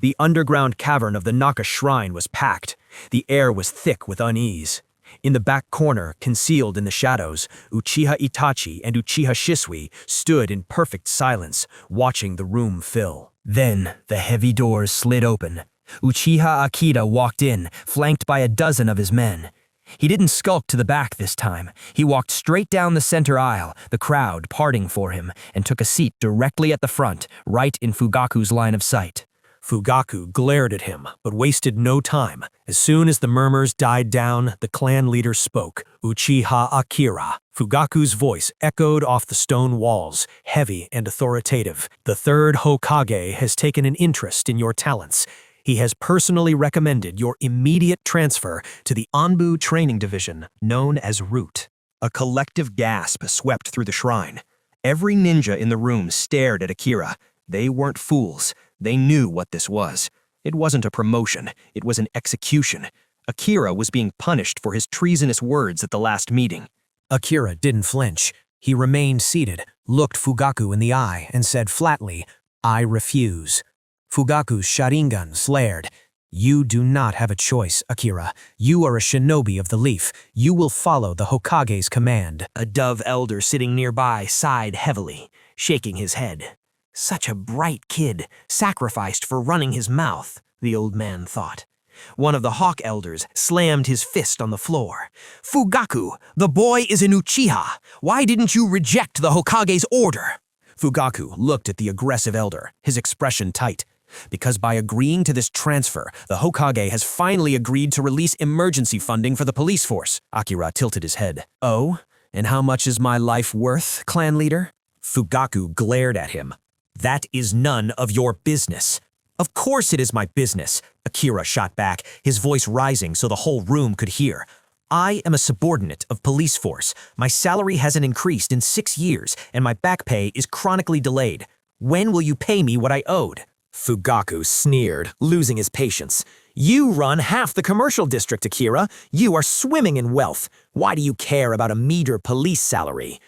The underground cavern of the Naka Shrine was packed. The air was thick with unease. In the back corner, concealed in the shadows, Uchiha Itachi and Uchiha Shisui stood in perfect silence, watching the room fill. Then, the heavy doors slid open. Uchiha Akira walked in, flanked by a dozen of his men. He didn't skulk to the back this time. He walked straight down the center aisle, the crowd parting for him, and took a seat directly at the front, right in Fugaku's line of sight. Fugaku glared at him, but wasted no time. As soon as the murmurs died down, the clan leader spoke, Uchiha Akira. Fugaku's voice echoed off the stone walls, heavy and authoritative. The 3rd Hokage has taken an interest in your talents. He has personally recommended your immediate transfer to the Anbu Training Division, known as Root. A collective gasp swept through the shrine. Every ninja in the room stared at Akira. They weren't fools. They knew what this was. It wasn't a promotion. It was an execution. Akira was being punished for his treasonous words at the last meeting. Akira didn't flinch. He remained seated, looked Fugaku in the eye, and said flatly, I refuse. Fugaku's Sharingan flared. You do not have a choice, Akira. You are a shinobi of the leaf. You will follow the Hokage's command. A dove elder sitting nearby sighed heavily, shaking his head. Such a bright kid, sacrificed for running his mouth, the old man thought. One of the Hawk elders slammed his fist on the floor. Fugaku, the boy is an Uchiha. Why didn't you reject the Hokage's order? Fugaku looked at the aggressive elder, his expression tight. Because by agreeing to this transfer, the Hokage has finally agreed to release emergency funding for the police force. Akira tilted his head. Oh, and how much is my life worth, clan leader? Fugaku glared at him. That is none of your business. Of course it is my business, Akira shot back, his voice rising so the whole room could hear. I am a subordinate of police force. My salary hasn't increased in 6 years, and my back pay is chronically delayed. When will you pay me what I owed? Fugaku sneered, losing his patience. You run half the commercial district, Akira. You are swimming in wealth. Why do you care about a meager police salary?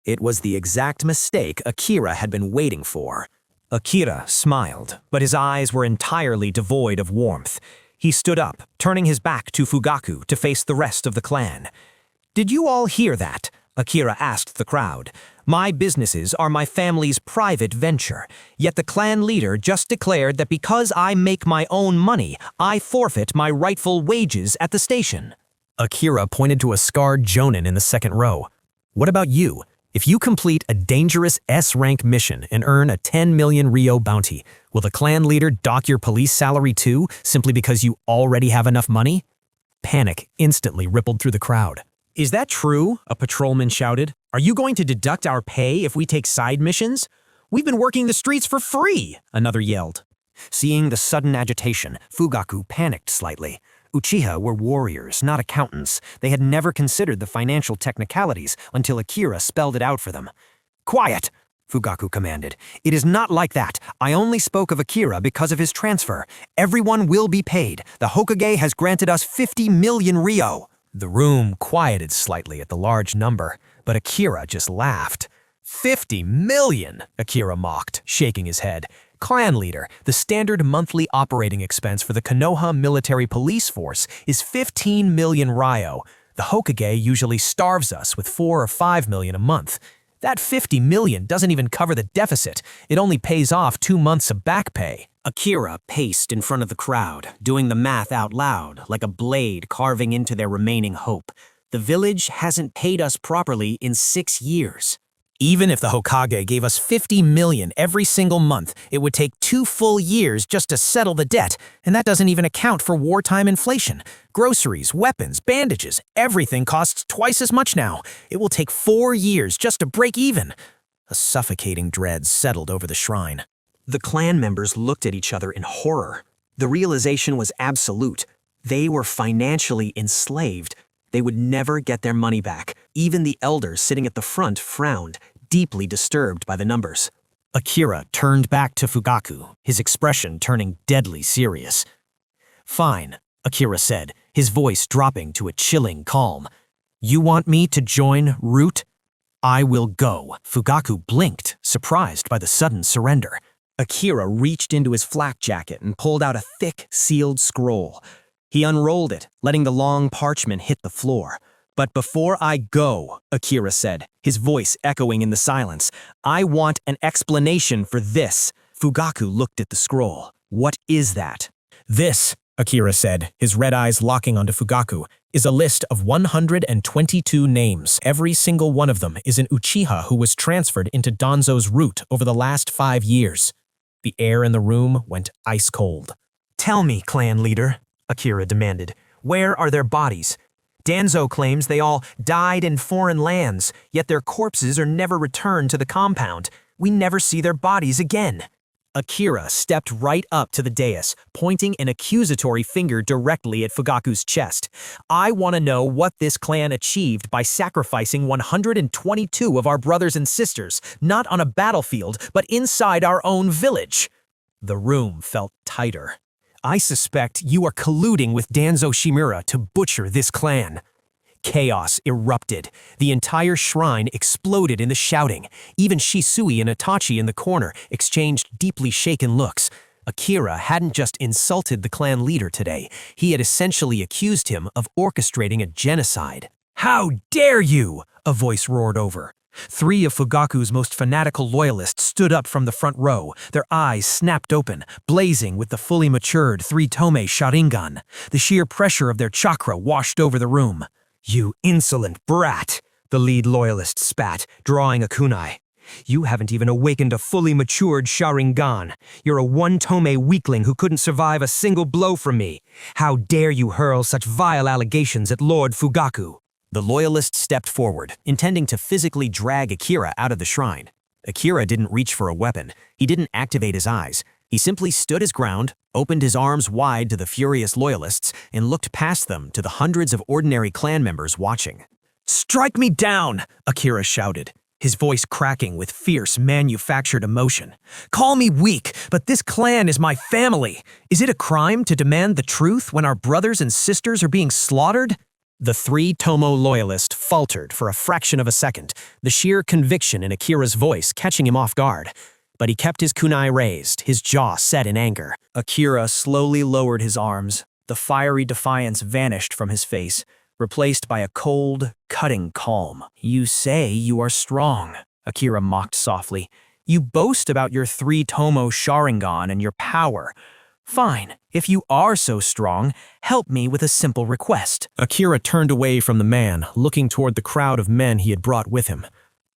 It was the exact mistake Akira had been waiting for. Akira smiled, but his eyes were entirely devoid of warmth. He stood up, turning his back to Fugaku to face the rest of the clan. Did you all hear that? Akira asked the crowd. My businesses are my family's private venture, yet the clan leader just declared that because I make my own money, I forfeit my rightful wages at the station. Akira pointed to a scarred jonin in the second row. What about you? If you complete a dangerous S-rank mission and earn a 10 million Rio bounty, will the clan leader dock your police salary too, simply because you already have enough money? Panic instantly rippled through the crowd. Is that true? A patrolman shouted. Are you going to deduct our pay if we take side missions? We've been working the streets for free, another yelled. Seeing the sudden agitation, Fugaku panicked slightly. Uchiha were warriors, not accountants. They had never considered the financial technicalities until Akira spelled it out for them. Quiet, Fugaku commanded. It is not like that. I only spoke of Akira because of his transfer. Everyone will be paid. The Hokage has granted us 50 million Rio. The room quieted slightly at the large number, but Akira just laughed. 50 million, Akira mocked, shaking his head. Clan leader, the standard monthly operating expense for the Konoha military police force is 15 million Ryo. The Hokage usually starves us with 4 or 5 million a month. That 50 million doesn't even cover the deficit. It only pays off 2 months of back pay. Akira paced in front of the crowd, doing the math out loud, like a blade carving into their remaining hope. The village hasn't paid us properly in 6 years. Even if the Hokage gave us 50 million every single month, it would take 2 full years just to settle the debt, and that doesn't even account for wartime inflation. Groceries, weapons, bandages, everything costs twice as much now. It will take 4 years just to break even. A suffocating dread settled over the shrine. The clan members looked at each other in horror. The realization was absolute. They were financially enslaved. They would never get their money back. Even the elders sitting at the front frowned, deeply disturbed by the numbers. Akira turned back to Fugaku, his expression turning deadly serious. Fine, Akira said, his voice dropping to a chilling calm. You want me to join Root? I will go. Fugaku blinked, surprised by the sudden surrender. Akira reached into his flak jacket and pulled out a thick, sealed scroll. He unrolled it, letting the long parchment hit the floor. But before I go, Akira said, his voice echoing in the silence, I want an explanation for this. Fugaku looked at the scroll. What is that? This, Akira said, his red eyes locking onto Fugaku, is a list of 122 names. Every single one of them is an Uchiha who was transferred into Danzo's root over the last 5 years. The air in the room went ice cold. Tell me, clan leader, Akira demanded, where are their bodies? Danzo claims they all died in foreign lands, yet their corpses are never returned to the compound. We never see their bodies again. Akira stepped right up to the dais, pointing an accusatory finger directly at Fugaku's chest. I want to know what this clan achieved by sacrificing 122 of our brothers and sisters, not on a battlefield, but inside our own village. The room felt tighter. I suspect you are colluding with Danzo Shimura to butcher this clan. Chaos erupted. The entire shrine exploded in the shouting. Even Shisui and Itachi in the corner exchanged deeply shaken looks. Akira hadn't just insulted the clan leader today. He had essentially accused him of orchestrating a genocide. How dare you! A voice roared over. 3 of Fugaku's most fanatical loyalists stood up from the front row, their eyes snapped open, blazing with the fully matured 3-tome Sharingan. The sheer pressure of their chakra washed over the room. You insolent brat, the lead loyalist spat, drawing a kunai. You haven't even awakened a fully matured Sharingan. You're a 1-tome weakling who couldn't survive a single blow from me. How dare you hurl such vile allegations at Lord Fugaku? The loyalist stepped forward, intending to physically drag Akira out of the shrine. Akira didn't reach for a weapon. He didn't activate his eyes. He simply stood his ground, opened his arms wide to the furious loyalists, and looked past them to the hundreds of ordinary clan members watching. Strike me down, Akira shouted, his voice cracking with fierce manufactured emotion. Call me weak, but this clan is my family. Is it a crime to demand the truth when our brothers and sisters are being slaughtered? The 3-tomo loyalist faltered for a fraction of a second, the sheer conviction in Akira's voice catching him off guard. But he kept his kunai raised, his jaw set in anger. Akira slowly lowered his arms. The fiery defiance vanished from his face, replaced by a cold, cutting calm. You say you are strong, Akira mocked softly. You boast about your 3-tomo Sharingan and your power. Fine, if you are so strong, help me with a simple request. Akira turned away from the man, looking toward the crowd of men he had brought with him.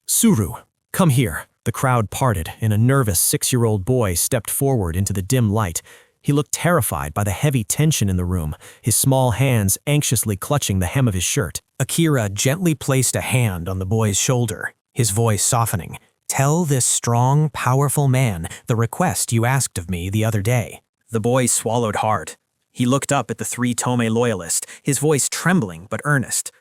Suru, come here. The crowd parted, and a nervous 6-year-old boy stepped forward into the dim light. He looked terrified by the heavy tension in the room, his small hands anxiously clutching the hem of his shirt. Akira gently placed a hand on the boy's shoulder, his voice softening. "Tell this strong, powerful man the request you asked of me the other day." The boy swallowed hard. He looked up at the 3 Tomei loyalists, his voice trembling but earnest.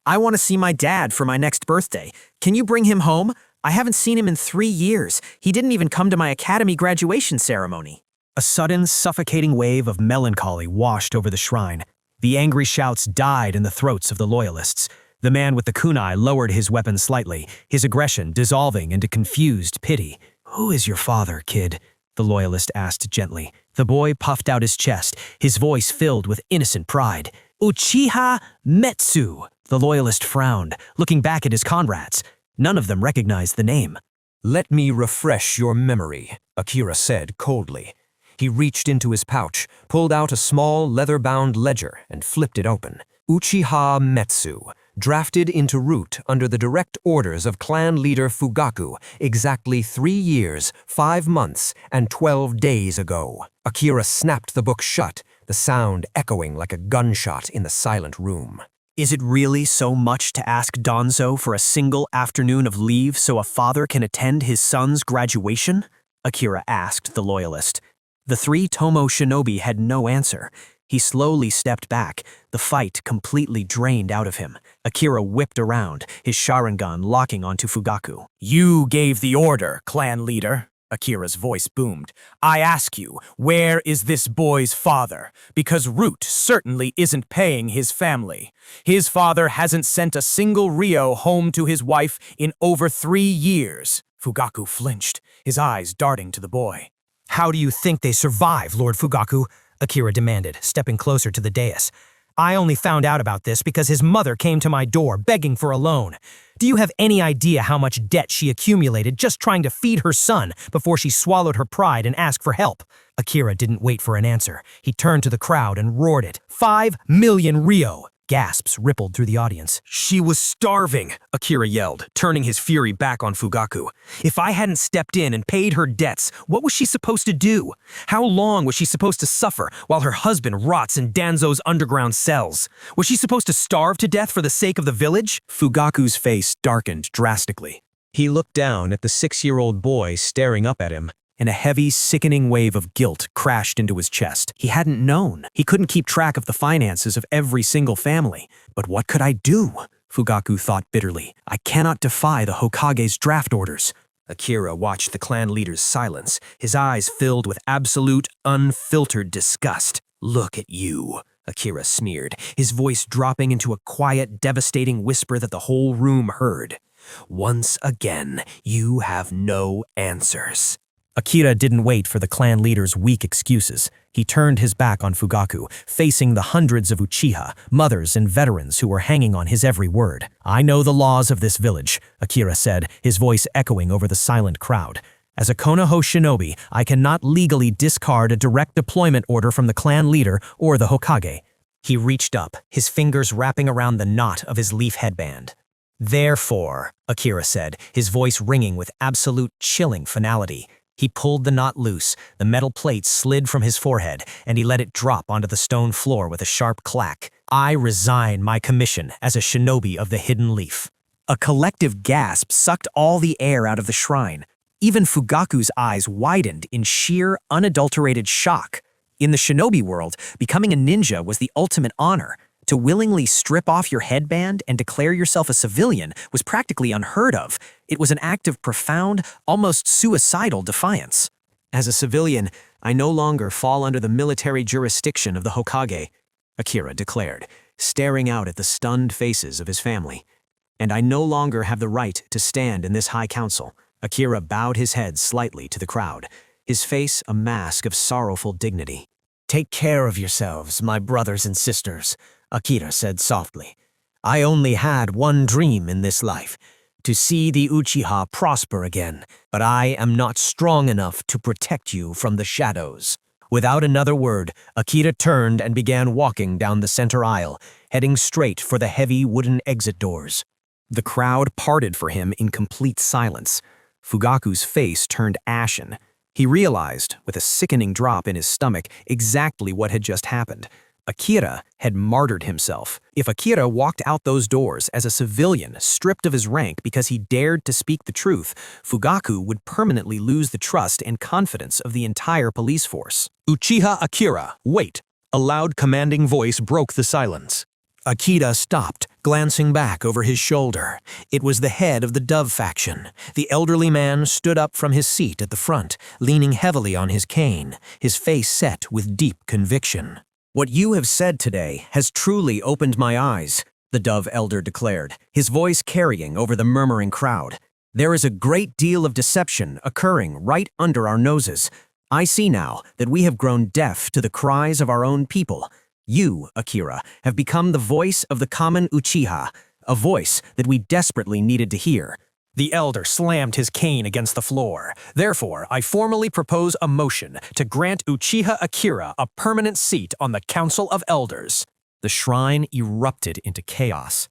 I want to see my dad for my next birthday. Can you bring him home? I haven't seen him in 3 years. He didn't even come to my academy graduation ceremony." A sudden, suffocating wave of melancholy washed over the shrine. The angry shouts died in the throats of the loyalists. The man with the kunai lowered his weapon slightly, his aggression dissolving into confused pity. "Who is your father, kid?" the loyalist asked gently. The boy puffed out his chest, his voice filled with innocent pride. "Uchiha Metsu." The loyalist frowned, looking back at his comrades. None of them recognized the name. "Let me refresh your memory," Akira said coldly. He reached into his pouch, pulled out a small leather-bound ledger, and flipped it open. Uchiha Metsu, drafted into Root under the direct orders of clan leader Fugaku exactly 3 years, 5 months, and 12 days ago. Akira snapped the book shut, the sound echoing like a gunshot in the silent room. Is it really so much to ask Danzo for a single afternoon of leave so a father can attend his son's graduation? Akira asked the loyalist. The 3 Tomo shinobi had no answer. He slowly stepped back, the fight completely drained out of him. Akira whipped around, his Sharingan locking onto Fugaku. "You gave the order, clan leader." Akira's voice boomed. "I ask you, where is this boy's father? Because Root certainly isn't paying his family. His father hasn't sent a single Ryo home to his wife in over 3 years. Fugaku flinched, his eyes darting to the boy. "How do you think they survive, Lord Fugaku?" Akira demanded, stepping closer to the dais. "I only found out about this because his mother came to my door begging for a loan. Do you have any idea how much debt she accumulated just trying to feed her son before she swallowed her pride and asked for help?" Akira didn't wait for an answer. He turned to the crowd and roared it. 5 million Ryo! Gasps rippled through the audience. "She was starving," Akira yelled, turning his fury back on Fugaku. "If I hadn't stepped in and paid her debts, what was she supposed to do? How long was she supposed to suffer while her husband rots in Danzo's underground cells? Was she supposed to starve to death for the sake of the village?" Fugaku's face darkened drastically. He looked down at the 6-year-old boy staring up at him, and a heavy, sickening wave of guilt crashed into his chest. He hadn't known. He couldn't keep track of the finances of every single family. But what could I do? Fugaku thought bitterly. I cannot defy the Hokage's draft orders. Akira watched the clan leader's silence, his eyes filled with absolute, unfiltered disgust. "Look at you," Akira sneered, his voice dropping into a quiet, devastating whisper that the whole room heard. "Once again, you have no answers." Akira didn't wait for the clan leader's weak excuses. He turned his back on Fugaku, facing the hundreds of Uchiha, mothers and veterans who were hanging on his every word. "I know the laws of this village," Akira said, his voice echoing over the silent crowd. "As a Konoha shinobi, I cannot legally discard a direct deployment order from the clan leader or the Hokage." He reached up, his fingers wrapping around the knot of his leaf headband. "Therefore," Akira said, his voice ringing with absolute chilling finality. He pulled the knot loose, the metal plate slid from his forehead, and he let it drop onto the stone floor with a sharp clack. "I resign my commission as a shinobi of the Hidden Leaf." A collective gasp sucked all the air out of the shrine. Even Fugaku's eyes widened in sheer, unadulterated shock. In the shinobi world, becoming a ninja was the ultimate honor. To willingly strip off your headband and declare yourself a civilian was practically unheard of. It was an act of profound, almost suicidal defiance. "As a civilian, I no longer fall under the military jurisdiction of the Hokage," Akira declared, staring out at the stunned faces of his family. "And I no longer have the right to stand in this high council." Akira bowed his head slightly to the crowd, his face a mask of sorrowful dignity. "Take care of yourselves, my brothers and sisters," Akira said softly. "I only had one dream in this life, to see the Uchiha prosper again, but I am not strong enough to protect you from the shadows." Without another word, Akira turned and began walking down the center aisle, heading straight for the heavy wooden exit doors. The crowd parted for him in complete silence. Fugaku's face turned ashen. He realized, with a sickening drop in his stomach, exactly what had just happened. Akira had martyred himself. If Akira walked out those doors as a civilian stripped of his rank because he dared to speak the truth, Fugaku would permanently lose the trust and confidence of the entire police force. Uchiha Akira, wait! A loud commanding voice broke the silence. Akira stopped, glancing back over his shoulder. It was the head of the Dove faction. The elderly man stood up from his seat at the front, leaning heavily on his cane, his face set with deep conviction. "What you have said today has truly opened my eyes," the Dove elder declared, his voice carrying over the murmuring crowd. "There is a great deal of deception occurring right under our noses. I see now that we have grown deaf to the cries of our own people. You, Akira, have become the voice of the common Uchiha, a voice that we desperately needed to hear." The elder slammed his cane against the floor. "Therefore, I formally propose a motion to grant Uchiha Akira a permanent seat on the Council of Elders." The shrine erupted into chaos.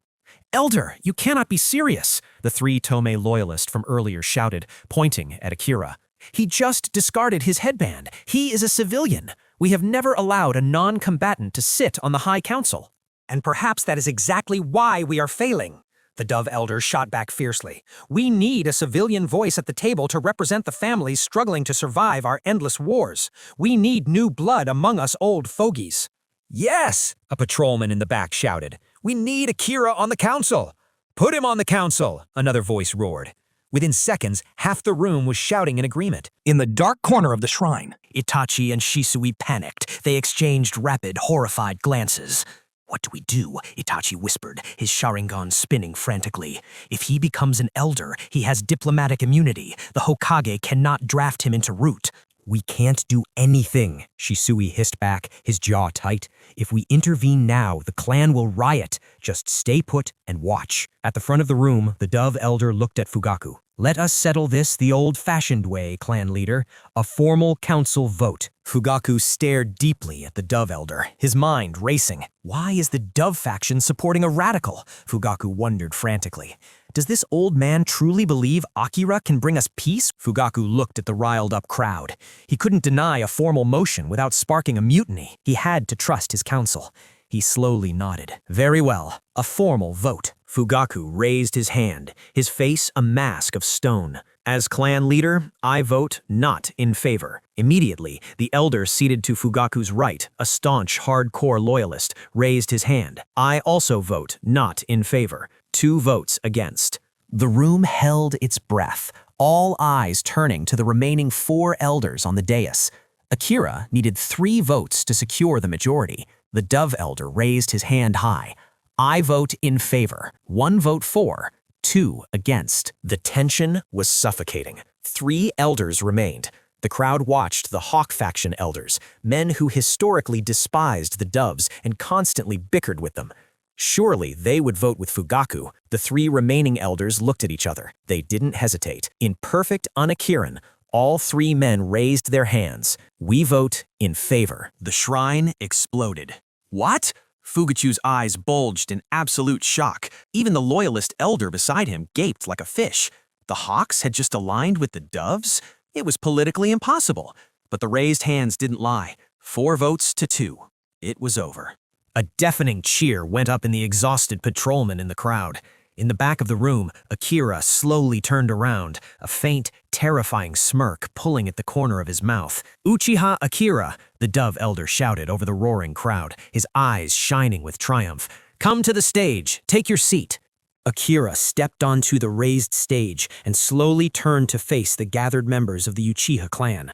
"Elder, you cannot be serious," the three Tomei loyalists from earlier shouted, pointing at Akira. "He just discarded his headband. He is a civilian. We have never allowed a non-combatant to sit on the High Council." "And perhaps that is exactly why we are failing," the Dove elder shot back fiercely. "We need a civilian voice at the table to represent the families struggling to survive our endless wars. We need new blood among us old fogies." "Yes," a patrolman in the back shouted. "We need Akira on the council." "Put him on the council," another voice roared. Within seconds, half the room was shouting in agreement. In the dark corner of the shrine, Itachi and Shisui panicked. They exchanged rapid, horrified glances. "What do we do?" Itachi whispered, his Sharingan spinning frantically. "If he becomes an elder, he has diplomatic immunity. The Hokage cannot draft him into Root." "We can't do anything," Shisui hissed back, his jaw tight. "If we intervene now, the clan will riot. Just stay put and watch." At the front of the room, the Dove elder looked at Fugaku. "Let us settle this the old-fashioned way, clan leader. A formal council vote." Fugaku stared deeply at the Dove elder, his mind racing. Why is the Dove faction supporting a radical? Fugaku wondered frantically. Does this old man truly believe Akira can bring us peace? Fugaku looked at the riled-up crowd. He couldn't deny a formal motion without sparking a mutiny. He had to trust his council. He slowly nodded. "Very well. A formal vote." Fugaku raised his hand, his face a mask of stone. "As clan leader, I vote not in favor." Immediately, the elder seated to Fugaku's right, a staunch, hardcore loyalist, raised his hand. "I also vote not in favor." 2 votes against. The room held its breath, all eyes turning to the remaining 4 elders on the dais. Akira needed 3 votes to secure the majority. The Dove elder raised his hand high. "I vote in favor. 1 vote for, 2 against." The tension was suffocating. 3 elders remained. The crowd watched the Hawk faction elders, men who historically despised the Doves and constantly bickered with them. Surely they would vote with Fugaku. The 3 remaining elders looked at each other. They didn't hesitate. In perfect Anakiran, all 3 men raised their hands. "We vote in favor." The shrine exploded. "What?" Fugachu's eyes bulged in absolute shock. Even the loyalist elder beside him gaped like a fish. The Hawks had just aligned with the Doves? It was politically impossible. But the raised hands didn't lie. 4 votes to 2. It was over. A deafening cheer went up in the exhausted patrolmen in the crowd. In the back of the room, Akira slowly turned around, a faint, terrifying smirk pulling at the corner of his mouth. "Uchiha Akira," the Dove elder shouted over the roaring crowd, his eyes shining with triumph. "Come to the stage. Take your seat." Akira stepped onto the raised stage and slowly turned to face the gathered members of the Uchiha clan.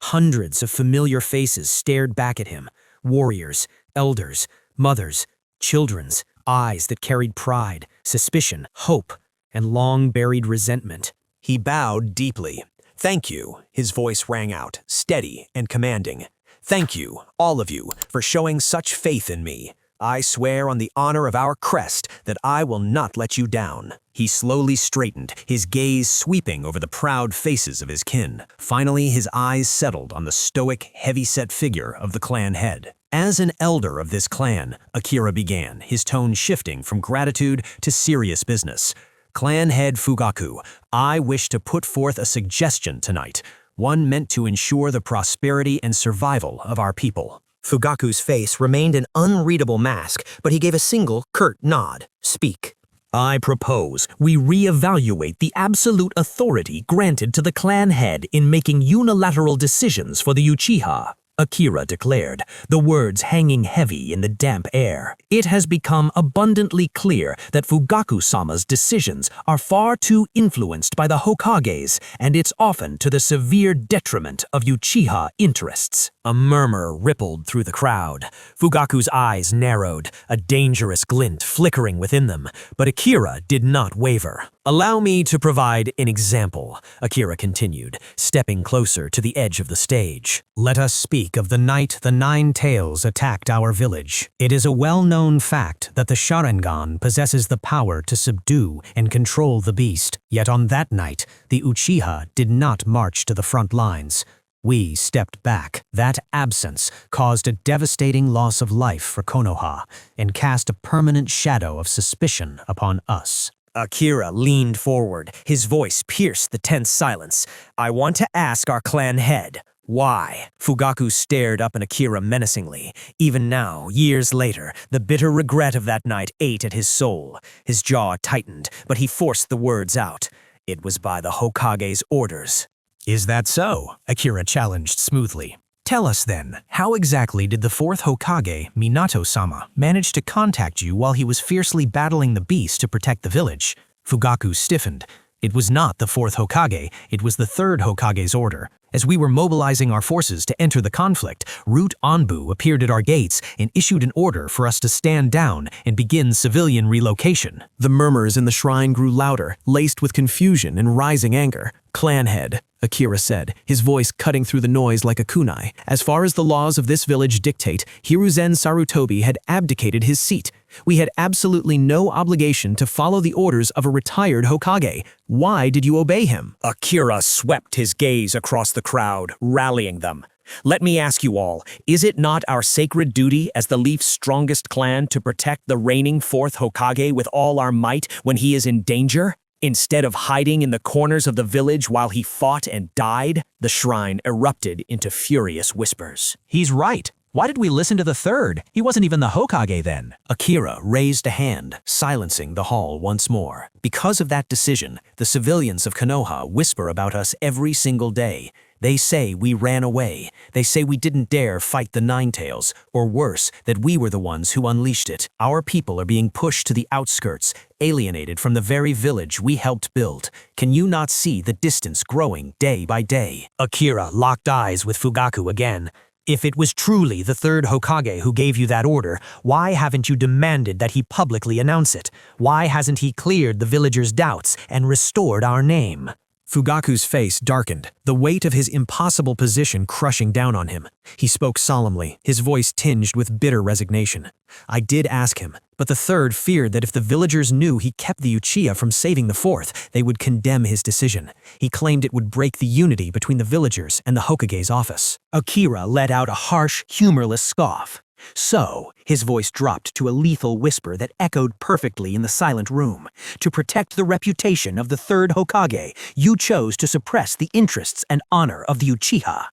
Hundreds of familiar faces stared back at him. Warriors, elders, mothers, children's, eyes that carried pride, suspicion, hope, and long-buried resentment. He bowed deeply. "Thank you," his voice rang out, steady and commanding. "Thank you, all of you, for showing such faith in me. I swear on the honor of our crest that I will not let you down." He slowly straightened, his gaze sweeping over the proud faces of his kin. Finally, his eyes settled on the stoic, heavy-set figure of the clan head. As an elder of this clan, Akira began, his tone shifting from gratitude to serious business. Clan head Fugaku, I wish to put forth a suggestion tonight, one meant to ensure the prosperity and survival of our people. Fugaku's face remained an unreadable mask, but he gave a single, curt nod. Speak. I propose we reevaluate the absolute authority granted to the clan head in making unilateral decisions for the Uchiha, Akira declared, the words hanging heavy in the damp air. It has become abundantly clear that Fugaku-sama's decisions are far too influenced by the Hokages, and it's often to the severe detriment of Uchiha interests. A murmur rippled through the crowd. Fugaku's eyes narrowed, a dangerous glint flickering within them, but Akira did not waver. Allow me to provide an example, Akira continued, stepping closer to the edge of the stage. Let us speak of the night the Nine Tails attacked our village. It is a well-known fact that the Sharingan possesses the power to subdue and control the beast. Yet on that night, the Uchiha did not march to the front lines. We stepped back. That absence caused a devastating loss of life for Konoha and cast a permanent shadow of suspicion upon us. Akira leaned forward. His voice pierced the tense silence. I want to ask our clan head, why? Fugaku stared up at Akira menacingly. Even now, years later, the bitter regret of that night ate at his soul. His jaw tightened, but he forced the words out. It was by the Hokage's orders. Is that so? Akira challenged smoothly. Tell us then, how exactly did the fourth Hokage, Minato-sama, manage to contact you while he was fiercely battling the beast to protect the village? Fugaku stiffened. It was not the fourth Hokage, it was the third Hokage's order. As we were mobilizing our forces to enter the conflict, Root Anbu appeared at our gates and issued an order for us to stand down and begin civilian relocation. The murmurs in the shrine grew louder, laced with confusion and rising anger. Clan head, Akira said, his voice cutting through the noise like a kunai. As far as the laws of this village dictate, Hiruzen Sarutobi had abdicated his seat. We had absolutely no obligation to follow the orders of a retired Hokage. Why did you obey him? Akira swept his gaze across the crowd, rallying them. Let me ask you all, is it not our sacred duty as the Leaf's strongest clan to protect the reigning fourth Hokage with all our might when he is in danger? Instead of hiding in the corners of the village while he fought and died, the shrine erupted into furious whispers. He's right. Why did we listen to the third? He wasn't even the Hokage then. Akira raised a hand, silencing the hall once more. Because of that decision, the civilians of Konoha whisper about us every single day. They say we ran away. They say we didn't dare fight the Nine Tails, or worse, that we were the ones who unleashed it. Our people are being pushed to the outskirts, alienated from the very village we helped build. Can you not see the distance growing day by day? Akira locked eyes with Fugaku again. If it was truly the third Hokage who gave you that order, why haven't you demanded that he publicly announce it? Why hasn't he cleared the villagers' doubts and restored our name? Fugaku's face darkened, the weight of his impossible position crushing down on him. He spoke solemnly, his voice tinged with bitter resignation. I did ask him, but the third feared that if the villagers knew he kept the Uchiha from saving the fourth, they would condemn his decision. He claimed it would break the unity between the villagers and the Hokage's office. Akira let out a harsh, humorless scoff. So, his voice dropped to a lethal whisper that echoed perfectly in the silent room. To protect the reputation of the third Hokage, you chose to suppress the interests and honor of the Uchiha.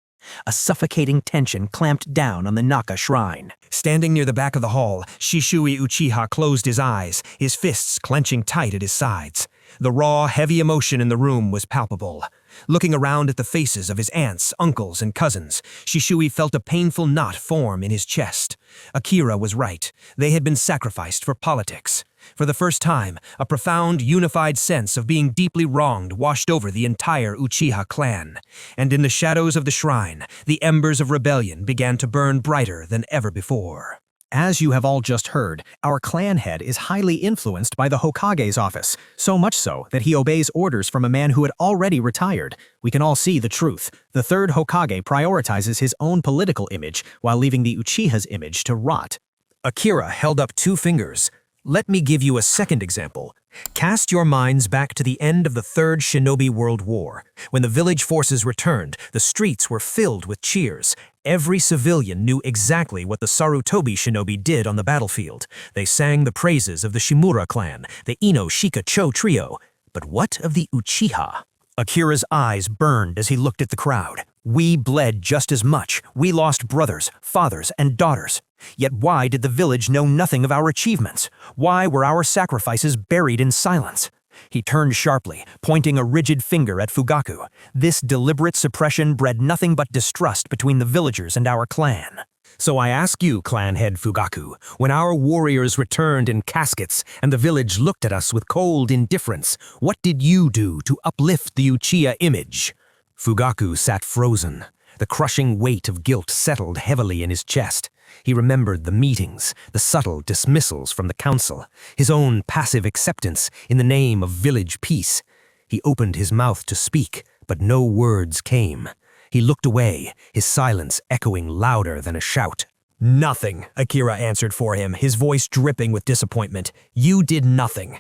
A suffocating tension clamped down on the Naka shrine. Standing near the back of the hall, Shishui Uchiha closed his eyes, his fists clenching tight at his sides. The raw, heavy emotion in the room was palpable. Looking around at the faces of his aunts, uncles, and cousins, Shishui felt a painful knot form in his chest. Akira was right. They had been sacrificed for politics. For the first time, a profound, unified sense of being deeply wronged washed over the entire Uchiha clan. And in the shadows of the shrine, the embers of rebellion began to burn brighter than ever before. As you have all just heard, our clan head is highly influenced by the Hokage's office, so much so that he obeys orders from a man who had already retired. We can all see the truth. The third Hokage prioritizes his own political image while leaving the Uchiha's image to rot. Akira held up two fingers. Let me give you a second example. Cast your minds back to the end of the Third Shinobi World War. When the village forces returned, the streets were filled with cheers. Every civilian knew exactly what the Sarutobi shinobi did on the battlefield. They sang the praises of the Shimura clan, the Ino Shika Cho trio. But what of the Uchiha? Akira's eyes burned as he looked at the crowd. We bled just as much. We lost brothers, fathers, and daughters. Yet why did the village know nothing of our achievements? Why were our sacrifices buried in silence? He turned sharply, pointing a rigid finger at Fugaku. This deliberate suppression bred nothing but distrust between the villagers and our clan. So I ask you, clan head Fugaku, when our warriors returned in caskets and the village looked at us with cold indifference, what did you do to uplift the Uchiha image? Fugaku sat frozen. The crushing weight of guilt settled heavily in his chest. He remembered the meetings, the subtle dismissals from the council, his own passive acceptance in the name of village peace. He opened his mouth to speak, but no words came. He looked away, his silence echoing louder than a shout. Nothing, Akira answered for him, his voice dripping with disappointment. You did nothing.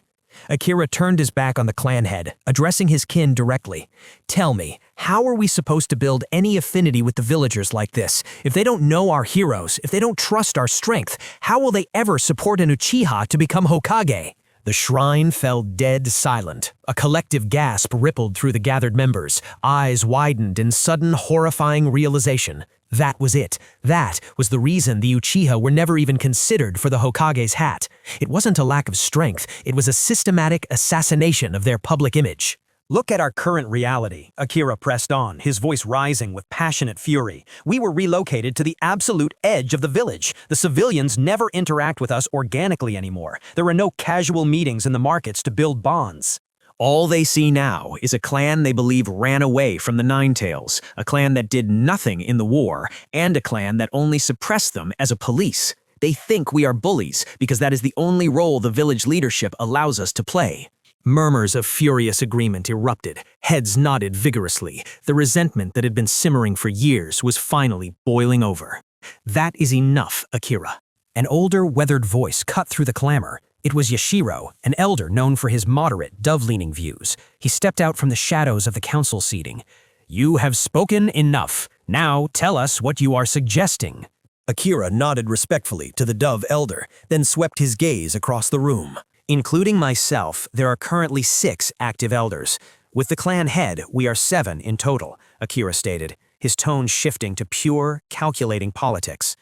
Akira turned his back on the clan head, addressing his kin directly. Tell me, how are we supposed to build any affinity with the villagers like this? If they don't know our heroes, if they don't trust our strength, how will they ever support an Uchiha to become Hokage? The shrine fell dead silent. A collective gasp rippled through the gathered members. Eyes widened in sudden, horrifying realization. That was it. That was the reason the Uchiha were never even considered for the Hokage's hat. It wasn't a lack of strength, it was a systematic assassination of their public image. Look at our current reality, Akira pressed on, his voice rising with passionate fury. We were relocated to the absolute edge of the village. The civilians never interact with us organically anymore. There are no casual meetings in the markets to build bonds. All they see now is a clan they believe ran away from the Nine-Tails, a clan that did nothing in the war, and a clan that only suppressed them as a police. They think we are bullies because that is the only role the village leadership allows us to play. Murmurs of furious agreement erupted, heads nodded vigorously. The resentment that had been simmering for years was finally boiling over. That is enough, Akira. An older, weathered voice cut through the clamor. It was Yashiro, an elder known for his moderate, dove-leaning views. He stepped out from the shadows of the council seating. You have spoken enough. Now tell us what you are suggesting. Akira nodded respectfully to the dove elder, then swept his gaze across the room. Including myself, there are currently 6 active elders. With the clan head, we are 7 in total, Akira stated, his tone shifting to pure, calculating politics.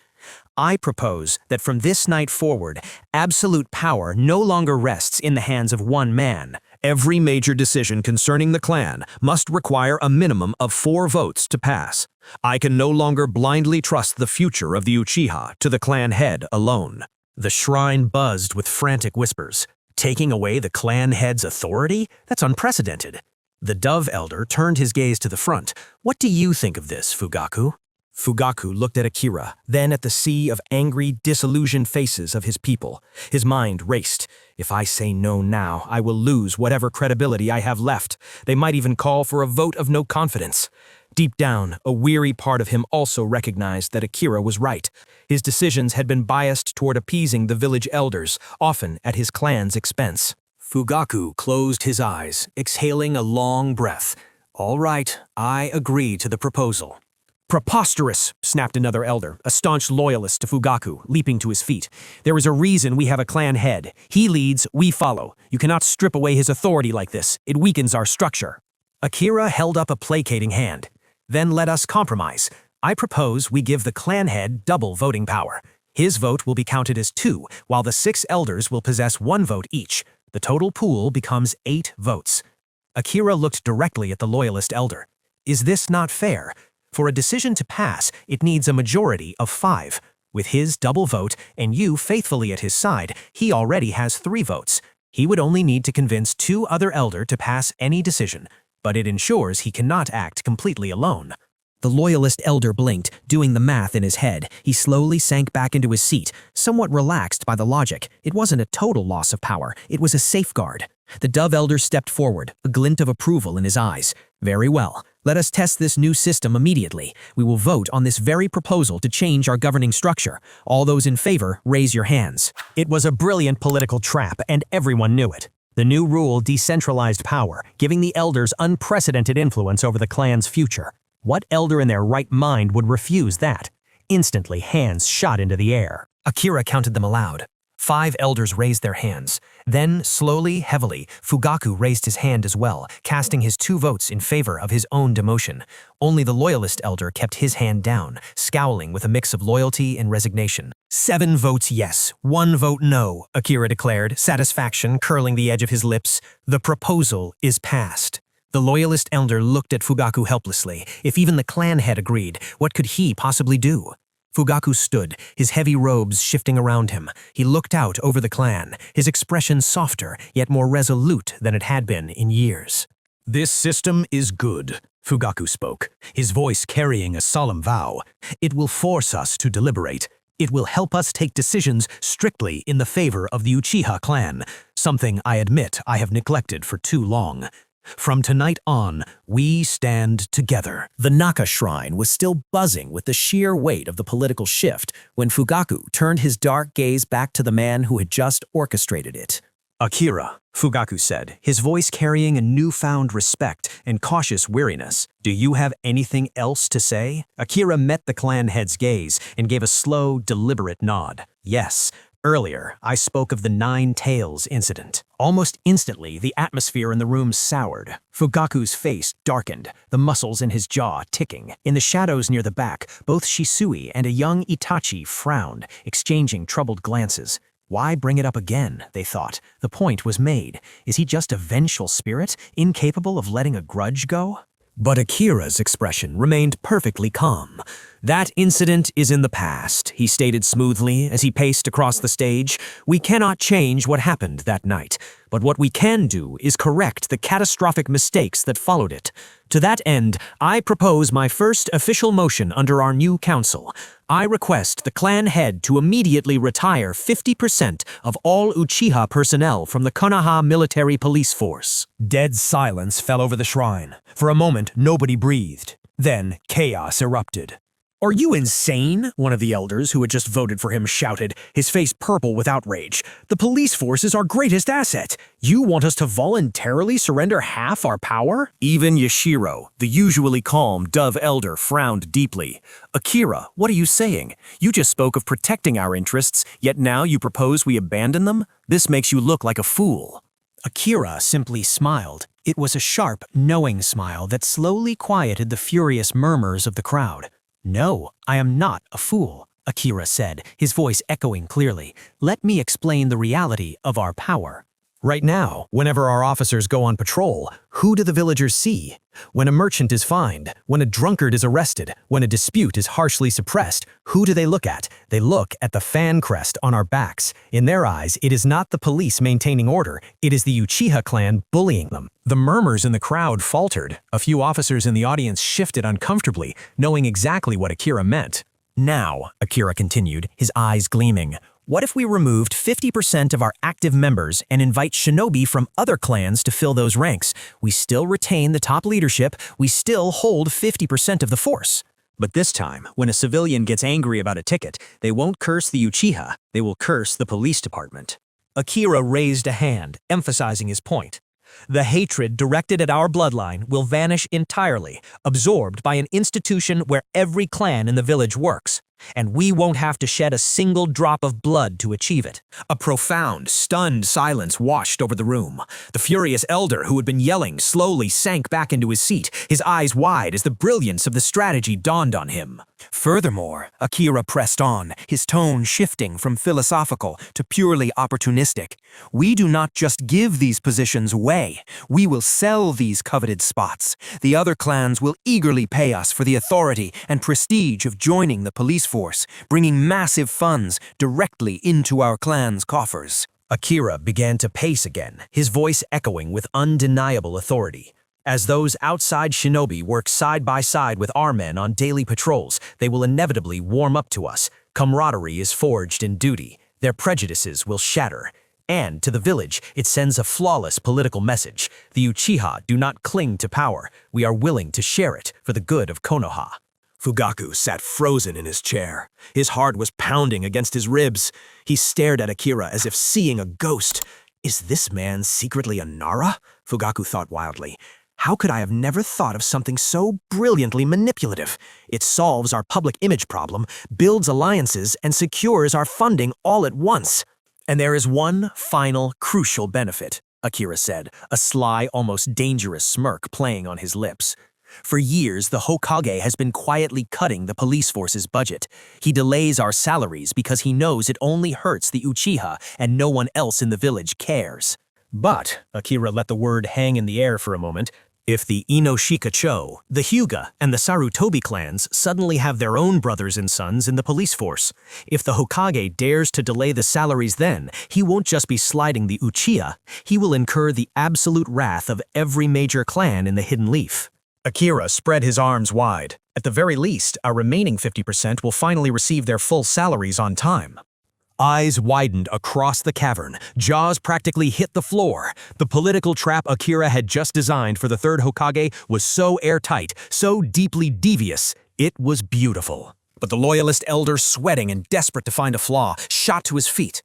I propose that from this night forward, absolute power no longer rests in the hands of one man. Every major decision concerning the clan must require a minimum of 4 votes to pass. I can no longer blindly trust the future of the Uchiha to the clan head alone. The shrine buzzed with frantic whispers. Taking away the clan head's authority? That's unprecedented. The dove elder turned his gaze to the front. What do you think of this, Fugaku? Fugaku looked at Akira, then at the sea of angry, disillusioned faces of his people. His mind raced. If I say no now, I will lose whatever credibility I have left. They might even call for a vote of no confidence. Deep down, a weary part of him also recognized that Akira was right. His decisions had been biased toward appeasing the village elders, often at his clan's expense. Fugaku closed his eyes, exhaling a long breath. All right, I agree to the proposal. Preposterous, snapped another elder, a staunch loyalist to Fugaku, leaping to his feet. There is a reason we have a clan head. He leads, we follow. You cannot strip away his authority like this. It weakens our structure. Akira held up a placating hand. Then let us compromise. I propose we give the clan head double voting power. His vote will be counted as 2, while the 6 elders will possess 1 vote each. The total pool becomes 8 votes. Akira looked directly at the loyalist elder. Is this not fair? For a decision to pass, it needs a majority of 5. With his double vote and you faithfully at his side, he already has 3 votes. He would only need to convince 2 other elder to pass any decision, but it ensures he cannot act completely alone. The loyalist elder blinked, doing the math in his head. He slowly sank back into his seat, somewhat relaxed by the logic. It wasn't a total loss of power, it was a safeguard. The dove elder stepped forward, a glint of approval in his eyes. Very well. Let us test this new system immediately. We will vote on this very proposal to change our governing structure. All those in favor, raise your hands. It was a brilliant political trap, and everyone knew it. The new rule decentralized power, giving the elders unprecedented influence over the clan's future. What elder in their right mind would refuse that? Instantly, hands shot into the air. Akira counted them aloud. 5 elders raised their hands. Then, slowly, heavily, Fugaku raised his hand as well, casting his 2 votes in favor of his own demotion. Only the loyalist elder kept his hand down, scowling with a mix of loyalty and resignation. 7 votes yes, 1 vote no, Akira declared, satisfaction curling the edge of his lips. The proposal is passed. The loyalist elder looked at Fugaku helplessly. If even the clan head agreed, what could he possibly do? Fugaku stood, his heavy robes shifting around him. He looked out over the clan, his expression softer, yet more resolute than it had been in years. This system is good, Fugaku spoke, his voice carrying a solemn vow. It will force us to deliberate. It will help us take decisions strictly in the favor of the Uchiha clan, something I admit I have neglected for too long. From tonight on, we stand together. The Naka shrine was still buzzing with the sheer weight of the political shift when Fugaku turned his dark gaze back to the man who had just orchestrated it. Akira, Fugaku said, his voice carrying a newfound respect and cautious weariness. Do you have anything else to say? Akira met the clan head's gaze and gave a slow, deliberate nod. Yes. Earlier, I spoke of the 9 Tails incident. Almost instantly, the atmosphere in the room soured. Fugaku's face darkened, the muscles in his jaw ticking. In the shadows near the back, both Shisui and a young Itachi frowned, exchanging troubled glances. Why bring it up again, they thought. The point was made. Is he just a vengeful spirit, incapable of letting a grudge go? But Akira's expression remained perfectly calm. That incident is in the past, he stated smoothly as he paced across the stage. We cannot change what happened that night, but what we can do is correct the catastrophic mistakes that followed it. To that end, I propose my first official motion under our new council. I request the clan head to immediately retire 50% of all Uchiha personnel from the Konoha military police force. Dead silence fell over the shrine. For a moment, nobody breathed. Then, chaos erupted. Are you insane? One of the elders who had just voted for him shouted, his face purple with outrage. The police force is our greatest asset. You want us to voluntarily surrender half our power? Even Yashiro, the usually calm Dove elder, frowned deeply. Akira, what are you saying? You just spoke of protecting our interests, yet now you propose we abandon them? This makes you look like a fool. Akira simply smiled. It was a sharp, knowing smile that slowly quieted the furious murmurs of the crowd. No, I am not a fool, Akira said, his voice echoing clearly. Let me explain the reality of our power. Right now, whenever our officers go on patrol, who do the villagers see? When a merchant is fined, when a drunkard is arrested, when a dispute is harshly suppressed, who do they look at? They look at the fan crest on our backs. In their eyes, it is not the police maintaining order, it is the Uchiha clan bullying them. The murmurs in the crowd faltered. A few officers in the audience shifted uncomfortably, knowing exactly what Akira meant. Now, Akira continued, his eyes gleaming, what if we removed 50% of our active members and invite shinobi from other clans to fill those ranks? We still retain the top leadership, we still hold 50% of the force. But this time, when a civilian gets angry about a ticket, they won't curse the Uchiha, they will curse the police department. Akira raised a hand, emphasizing his point. The hatred directed at our bloodline will vanish entirely, absorbed by an institution where every clan in the village works. And we won't have to shed a single drop of blood to achieve it. A profound, stunned silence washed over the room. The furious elder who had been yelling slowly sank back into his seat, his eyes wide as the brilliance of the strategy dawned on him. Furthermore, Akira pressed on, his tone shifting from philosophical to purely opportunistic. We do not just give these positions away, we will sell these coveted spots. The other clans will eagerly pay us for the authority and prestige of joining the police force, bringing massive funds directly into our clan's coffers. Akira began to pace again, his voice echoing with undeniable authority. As those outside shinobi work side by side with our men on daily patrols, they will inevitably warm up to us. Camaraderie is forged in duty. Their prejudices will shatter. And to the village, it sends a flawless political message. The Uchiha do not cling to power. We are willing to share it for the good of Konoha. Fugaku sat frozen in his chair. His heart was pounding against his ribs. He stared at Akira as if seeing a ghost. Is this man secretly a Nara? Fugaku thought wildly. How could I have never thought of something so brilliantly manipulative? It solves our public image problem, builds alliances, and secures our funding all at once. And there is one final, crucial benefit, Akira said, a sly, almost dangerous smirk playing on his lips. For years, the Hokage has been quietly cutting the police force's budget. He delays our salaries because he knows it only hurts the Uchiha and no one else in the village cares. But, Akira let the word hang in the air for a moment, if the Inoshikacho, the Hyuga, and the Sarutobi clans suddenly have their own brothers and sons in the police force, if the Hokage dares to delay the salaries then, he won't just be sliding the Uchiha, he will incur the absolute wrath of every major clan in the Hidden Leaf. Akira spread his arms wide. At the very least, our remaining 50% will finally receive their full salaries on time. Eyes widened across the cavern, jaws practically hit the floor. The political trap Akira had just designed for the third Hokage was so airtight, so deeply devious, it was beautiful. But the loyalist elder, sweating and desperate to find a flaw, shot to his feet.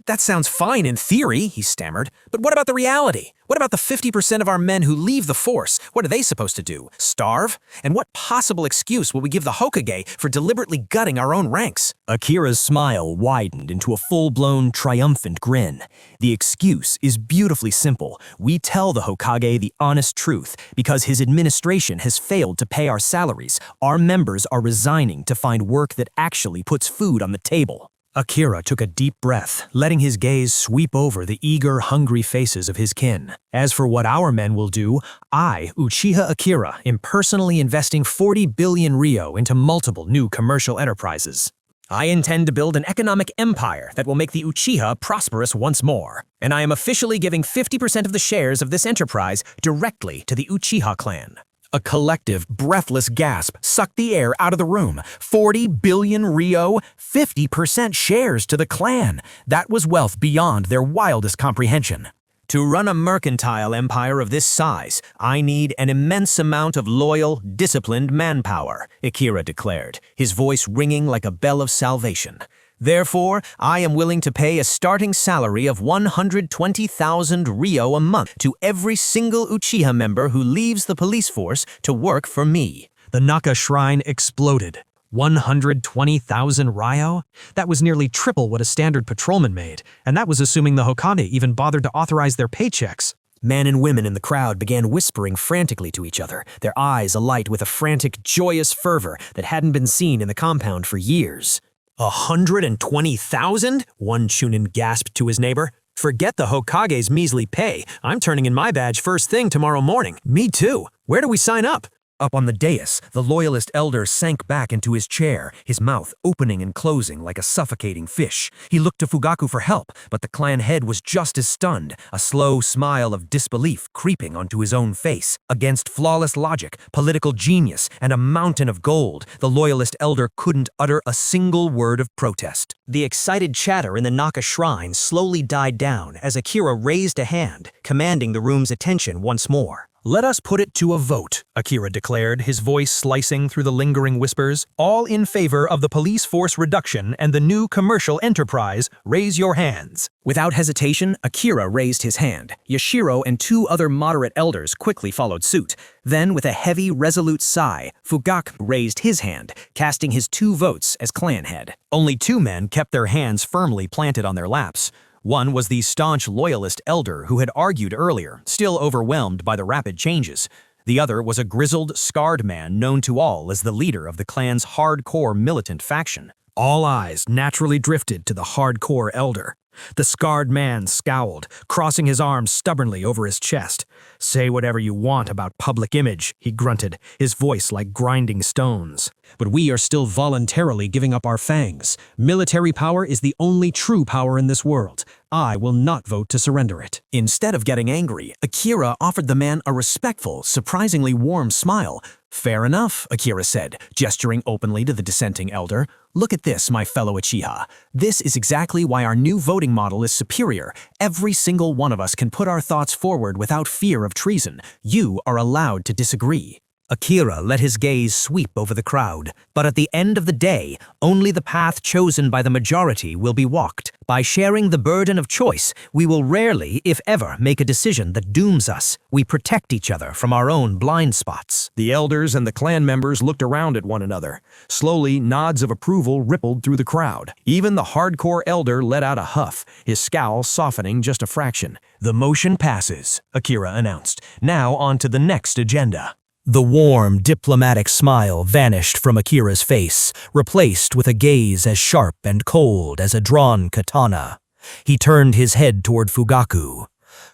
That sounds fine in theory, he stammered, but what about the reality? What about the 50% of our men who leave the force? What are they supposed to do? Starve? And what possible excuse will we give the Hokage for deliberately gutting our own ranks? Akira's smile widened into a full-blown, triumphant grin. The excuse is beautifully simple. We tell the Hokage the honest truth. Because his administration has failed to pay our salaries, our members are resigning to find work that actually puts food on the table. Akira took a deep breath, letting his gaze sweep over the eager, hungry faces of his kin. As for what our men will do, I, Uchiha Akira, am personally investing 40 billion ryo into multiple new commercial enterprises. I intend to build an economic empire that will make the Uchiha prosperous once more. And I am officially giving 50% of the shares of this enterprise directly to the Uchiha clan. A collective, breathless gasp sucked the air out of the room. 40 billion ryo, 50% shares to the clan. That was wealth beyond their wildest comprehension. To run a mercantile empire of this size, I need an immense amount of loyal, disciplined manpower, Akira declared, his voice ringing like a bell of salvation. Therefore, I am willing to pay a starting salary of 120,000 ryo a month to every single Uchiha member who leaves the police force to work for me. The Naka shrine exploded. 120,000 ryo? That was nearly triple what a standard patrolman made, and that was assuming the Hokage even bothered to authorize their paychecks. Men and women in the crowd began whispering frantically to each other, their eyes alight with a frantic, joyous fervor that hadn't been seen in the compound for years. 120,000? One Chunin gasped to his neighbor. Forget the Hokage's measly pay. I'm turning in my badge first thing tomorrow morning. Me too. Where do we sign up? Up on the dais, the loyalist elder sank back into his chair, his mouth opening and closing like a suffocating fish. He looked to Fugaku for help, but the clan head was just as stunned, a slow smile of disbelief creeping onto his own face. Against flawless logic, political genius, and a mountain of gold, the loyalist elder couldn't utter a single word of protest. The excited chatter in the Naka shrine slowly died down as Akira raised a hand, commanding the room's attention once more. Let us put it to a vote, Akira declared, his voice slicing through the lingering whispers. All in favor of the police force reduction and the new commercial enterprise, raise your hands. Without hesitation, Akira raised his hand. Yashiro and two other moderate elders quickly followed suit. Then, with a heavy, resolute sigh, Fugaku raised his hand, casting his 2 votes as clan head. Only 2 men kept their hands firmly planted on their laps. One was the staunch loyalist elder who had argued earlier, still overwhelmed by the rapid changes. The other was a grizzled, scarred man known to all as the leader of the clan's hardcore militant faction. All eyes naturally drifted to the hardcore elder. The scarred man scowled, crossing his arms stubbornly over his chest. "Say whatever you want about public image," he grunted, his voice like grinding stones. "But we are still voluntarily giving up our fangs. Military power is the only true power in this world. I will not vote to surrender it." Instead of getting angry, Akira offered the man a respectful, surprisingly warm smile. "Fair enough," Akira said, gesturing openly to the dissenting elder. "Look at this, my fellow Uchiha. This is exactly why our new voting model is superior. Every single one of us can put our thoughts forward without fear of treason. You are allowed to disagree." Akira let his gaze sweep over the crowd. But at the end of the day, only the path chosen by the majority will be walked. By sharing the burden of choice, we will rarely, if ever, make a decision that dooms us. We protect each other from our own blind spots. The elders and the clan members looked around at one another. Slowly, nods of approval rippled through the crowd. Even the hardcore elder let out a huff, his scowl softening just a fraction. "The motion passes," Akira announced. "Now on to the next agenda." The warm, diplomatic smile vanished from Akira's face, replaced with a gaze as sharp and cold as a drawn katana. He turned his head toward Fugaku.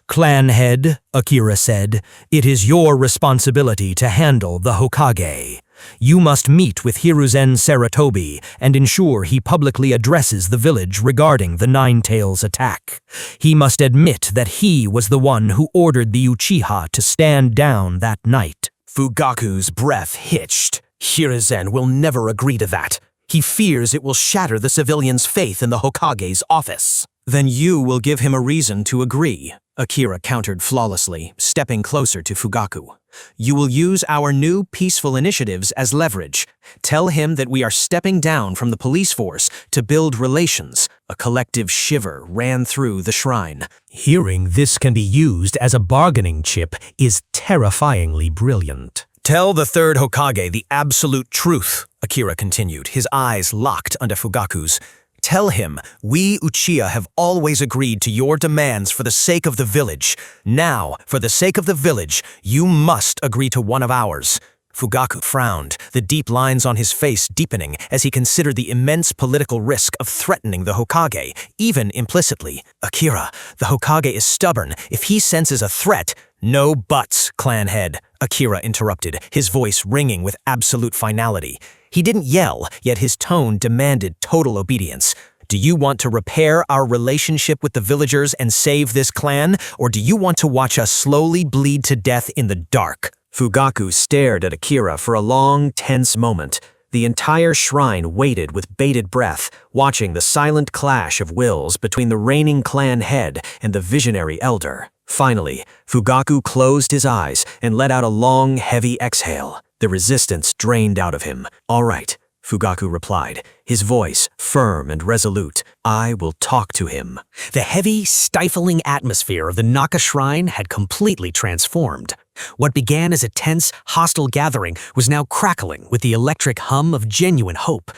"Clan head," Akira said, "it is your responsibility to handle the Hokage. You must meet with Hiruzen Sarutobi and ensure he publicly addresses the village regarding the Nine-Tails attack. He must admit that he was the one who ordered the Uchiha to stand down that night." Fugaku's breath hitched. Hiruzen will never agree to that. He fears it will shatter the civilians' faith in the Hokage's office. "Then you will give him a reason to agree," Akira countered flawlessly, stepping closer to Fugaku. "You will use our new peaceful initiatives as leverage. Tell him that we are stepping down from the police force to build relations." A collective shiver ran through the shrine. Hearing this can be used as a bargaining chip is terrifyingly brilliant. "Tell the third Hokage the absolute truth," Akira continued, his eyes locked under Fugaku's. "Tell him, we Uchiha have always agreed to your demands for the sake of the village. Now, for the sake of the village, you must agree to one of ours." Fugaku frowned, the deep lines on his face deepening as he considered the immense political risk of threatening the Hokage, even implicitly. "Akira, the Hokage is stubborn. If he senses a threat—" "No buts, clan head," Akira interrupted, his voice ringing with absolute finality. He didn't yell, yet his tone demanded total obedience. "Do you want to repair our relationship with the villagers and save this clan, or do you want to watch us slowly bleed to death in the dark?" Fugaku stared at Akira for a long, tense moment. The entire shrine waited with bated breath, watching the silent clash of wills between the reigning clan head and the visionary elder. Finally, Fugaku closed his eyes and let out a long, heavy exhale. The resistance drained out of him. "All right," Fugaku replied, his voice firm and resolute. "I will talk to him." The heavy, stifling atmosphere of the Naka Shrine had completely transformed. What began as a tense, hostile gathering was now crackling with the electric hum of genuine hope.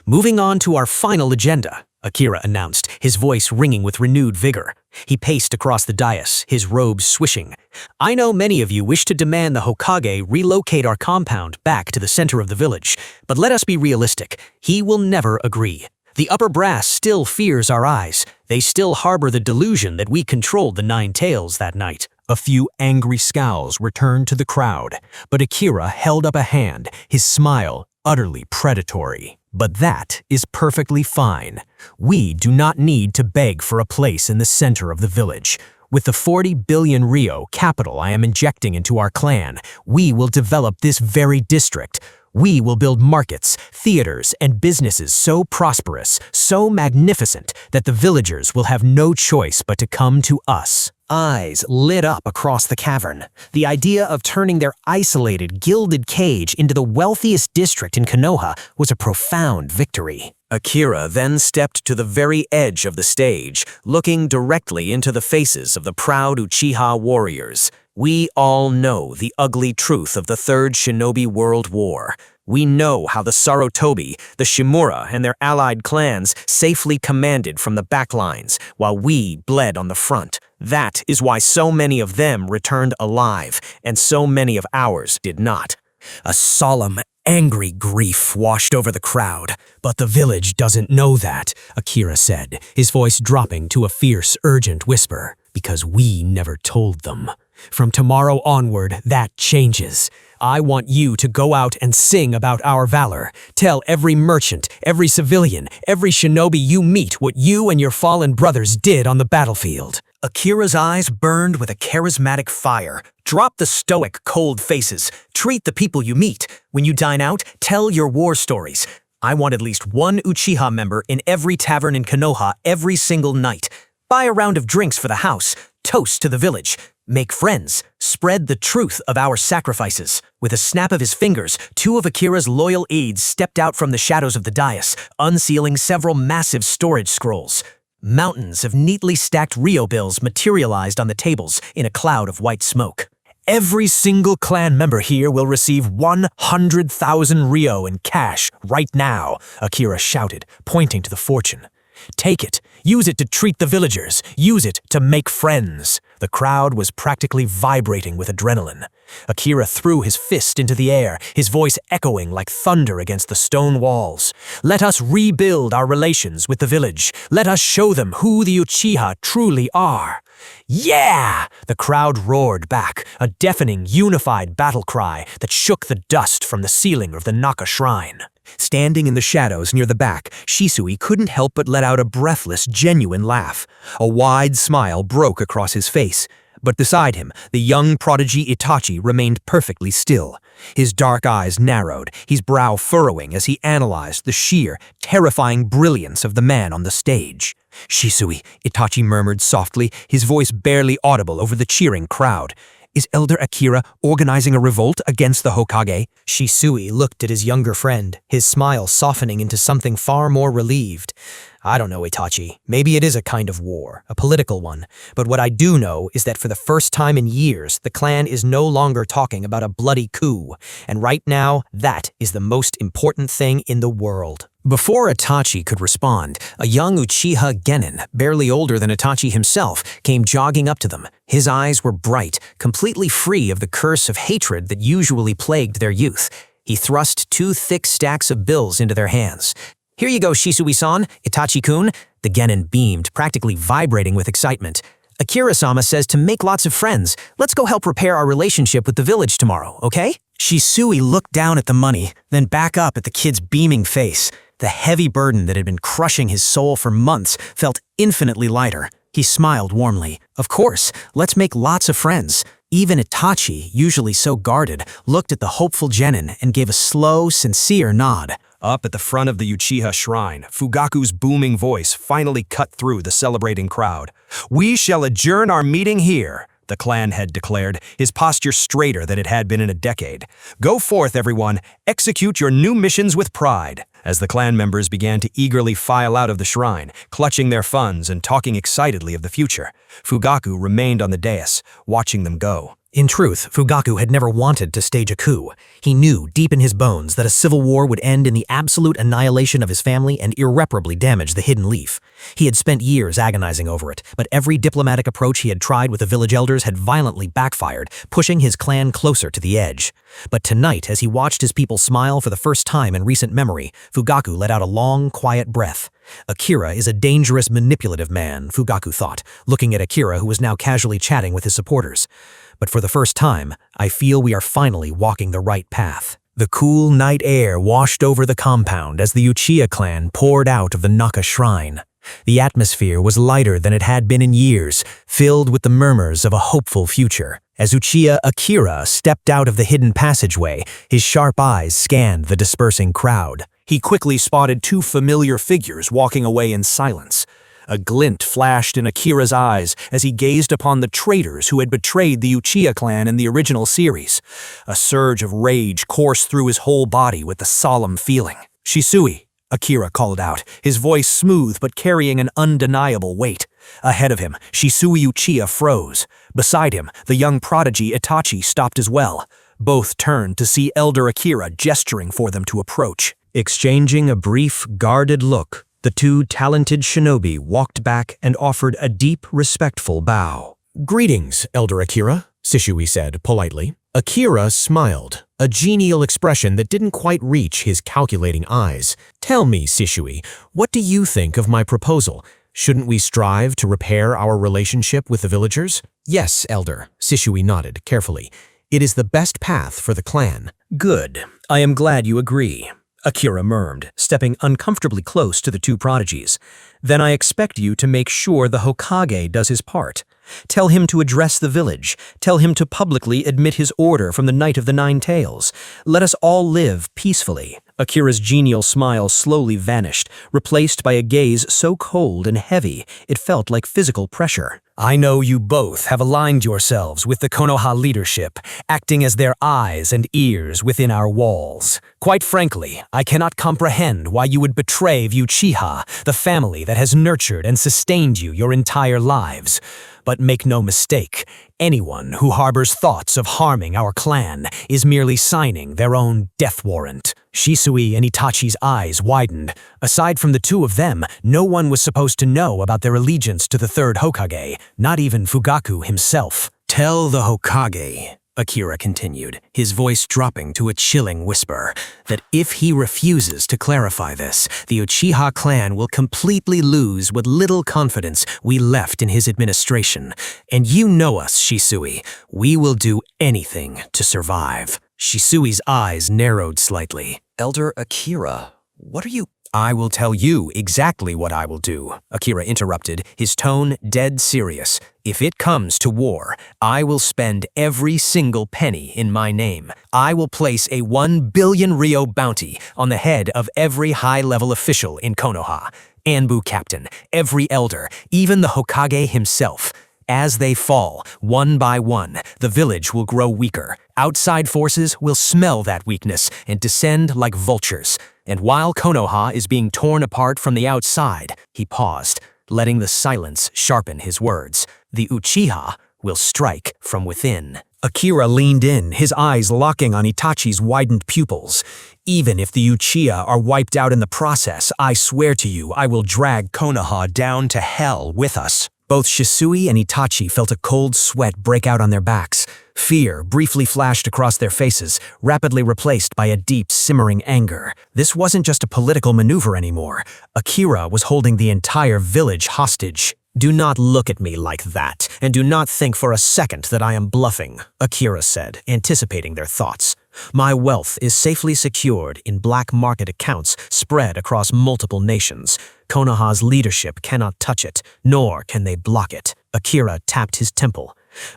"Moving on to our final agenda," Akira announced, his voice ringing with renewed vigor. He paced across the dais, his robes swishing. "I know many of you wish to demand the Hokage relocate our compound back to the center of the village, but let us be realistic. He will never agree. The upper brass still fears our eyes. They still harbor the delusion that we controlled the Nine-Tails that night." A few angry scowls returned to the crowd, but Akira held up a hand, his smile utterly predatory. "But that is perfectly fine. We do not need to beg for a place in the center of the village. With the 40 billion Rio capital I am injecting into our clan, we will develop this very district. We will build markets, theaters, and businesses so prosperous, so magnificent, that the villagers will have no choice but to come to us." Eyes lit up across the cavern. The idea of turning their isolated, gilded cage into the wealthiest district in Konoha was a profound victory. Akira then stepped to the very edge of the stage, looking directly into the faces of the proud Uchiha warriors. "We all know the ugly truth of the Third Shinobi World War. We know how the Sarutobi, the Shimura, and their allied clans safely commanded from the backlines, while we bled on the front. That is why so many of them returned alive, and so many of ours did not." A solemn, angry grief washed over the crowd. "But the village doesn't know that," Akira said, his voice dropping to a fierce, urgent whisper. "Because we never told them. From tomorrow onward, that changes. I want you to go out and sing about our valor. Tell every merchant, every civilian, every shinobi you meet what you and your fallen brothers did on the battlefield." Akira's eyes burned with a charismatic fire. "Drop the stoic, cold faces. Treat the people you meet. When you dine out, tell your war stories. I want at least one Uchiha member in every tavern in Konoha every single night. Buy a round of drinks for the house. Toast to the village. Make friends. Spread the truth of our sacrifices. With a snap of his fingers, two of Akira's loyal aides stepped out from the shadows of the dais, unsealing several massive storage scrolls. Mountains of neatly stacked Rio bills materialized on the tables in a cloud of white smoke. Every single clan member here will receive 100,000 Rio in cash right now, Akira shouted, pointing to the fortune. Take it. Use it to treat the villagers. Use it to make friends. The crowd was practically vibrating with adrenaline. Akira threw his fist into the air, his voice echoing like thunder against the stone walls. Let us rebuild our relations with the village. Let us show them who the Uchiha truly are. Yeah! The crowd roared back, a deafening, unified battle cry that shook the dust from the ceiling of the Naka shrine. Standing in the shadows near the back, Shisui couldn't help but let out a breathless, genuine laugh. A wide smile broke across his face. But beside him, the young prodigy Itachi remained perfectly still. His dark eyes narrowed, his brow furrowing as he analyzed the sheer, terrifying brilliance of the man on the stage. Shisui, Itachi murmured softly, his voice barely audible over the cheering crowd. Is Elder Akira organizing a revolt against the Hokage? Shisui looked at his younger friend, his smile softening into something far more relieved. I don't know, Itachi. Maybe it is a kind of war, a political one. But what I do know is that for the first time in years, the clan is no longer talking about a bloody coup. And right now, that is the most important thing in the world. Before Itachi could respond, a young Uchiha Genin, barely older than Itachi himself, came jogging up to them. His eyes were bright, completely free of the curse of hatred that usually plagued their youth. He thrust two thick stacks of bills into their hands. Here you go, Shisui-san, Itachi-kun. The Genin beamed, practically vibrating with excitement. Akira-sama says to make lots of friends. Let's go help repair our relationship with the village tomorrow, okay? Shisui looked down at the money, then back up at the kid's beaming face. The heavy burden that had been crushing his soul for months felt infinitely lighter. He smiled warmly. Of course, let's make lots of friends. Even Itachi, usually so guarded, looked at the hopeful Genin and gave a slow, sincere nod. Up at the front of the Uchiha shrine, Fugaku's booming voice finally cut through the celebrating crowd. We shall adjourn our meeting here, the clan head declared, his posture straighter than it had been in a decade. Go forth, everyone. Execute your new missions with pride. As the clan members began to eagerly file out of the shrine, clutching their funds and talking excitedly of the future, Fugaku remained on the dais, watching them go. In truth, Fugaku had never wanted to stage a coup. He knew deep in his bones that a civil war would end in the absolute annihilation of his family and irreparably damage the Hidden Leaf. He had spent years agonizing over it, but every diplomatic approach he had tried with the village elders had violently backfired, pushing his clan closer to the edge. But tonight, as he watched his people smile for the first time in recent memory, Fugaku let out a long, quiet breath. Akira is a dangerous, manipulative man, Fugaku thought, looking at Akira, who was now casually chatting with his supporters. But for the first time, I feel we are finally walking the right path. The cool night air washed over the compound as the Uchiha clan poured out of the Naka shrine. The atmosphere was lighter than it had been in years, filled with the murmurs of a hopeful future. As Uchiha Akira stepped out of the hidden passageway, his sharp eyes scanned the dispersing crowd. He quickly spotted two familiar figures walking away in silence. A glint flashed in Akira's eyes as he gazed upon the traitors who had betrayed the Uchiha clan in the original series. A surge of rage coursed through his whole body with the solemn feeling. Shisui, Akira called out, his voice smooth but carrying an undeniable weight. Ahead of him, Shisui Uchiha froze. Beside him, the young prodigy Itachi stopped as well. Both turned to see Elder Akira gesturing for them to approach. Exchanging a brief, guarded look, the two talented shinobi walked back and offered a deep, respectful bow. Greetings, Elder Akira, Shisui said politely. Akira smiled, a genial expression that didn't quite reach his calculating eyes. Tell me, Shisui, what do you think of my proposal? Shouldn't we strive to repair our relationship with the villagers? Yes, Elder, Shisui nodded carefully. It is the best path for the clan. Good. I am glad you agree, Akira murmured, stepping uncomfortably close to the two prodigies. Then I expect you to make sure the Hokage does his part. Tell him to address the village. Tell him to publicly admit his order from the Night of the Nine Tails. Let us all live peacefully. Akira's genial smile slowly vanished, replaced by a gaze so cold and heavy it felt like physical pressure. I know you both have aligned yourselves with the Konoha leadership, acting as their eyes and ears within our walls. Quite frankly, I cannot comprehend why you would betray Uchiha, the family that has nurtured and sustained you your entire lives. But make no mistake, anyone who harbors thoughts of harming our clan is merely signing their own death warrant. Shisui and Itachi's eyes widened. Aside from the two of them, no one was supposed to know about their allegiance to the third Hokage, not even Fugaku himself. Tell the Hokage, Akira continued, his voice dropping to a chilling whisper, that if he refuses to clarify this, the Uchiha clan will completely lose what little confidence we left in his administration. And you know us, Shisui. We will do anything to survive. Shisui's eyes narrowed slightly. Elder Akira, what are you— I will tell you exactly what I will do, Akira interrupted, his tone dead serious. If it comes to war, I will spend every single penny in my name. I will place a 1 billion ryo bounty on the head of every high-level official in Konoha. Anbu captain, every elder, even the Hokage himself. As they fall, one by one, the village will grow weaker. Outside forces will smell that weakness and descend like vultures. And while Konoha is being torn apart from the outside, he paused, letting the silence sharpen his words. The Uchiha will strike from within. Akira leaned in, his eyes locking on Itachi's widened pupils. Even if the Uchiha are wiped out in the process, I swear to you, I will drag Konoha down to hell with us. Both Shisui and Itachi felt a cold sweat break out on their backs. Fear briefly flashed across their faces, rapidly replaced by a deep, simmering anger. This wasn't just a political maneuver anymore. Akira was holding the entire village hostage. Do not look at me like that, and do not think for a second that I am bluffing, Akira said, anticipating their thoughts. My wealth is safely secured in black market accounts spread across multiple nations. Konoha's leadership cannot touch it, nor can they block it. Akira tapped his temple.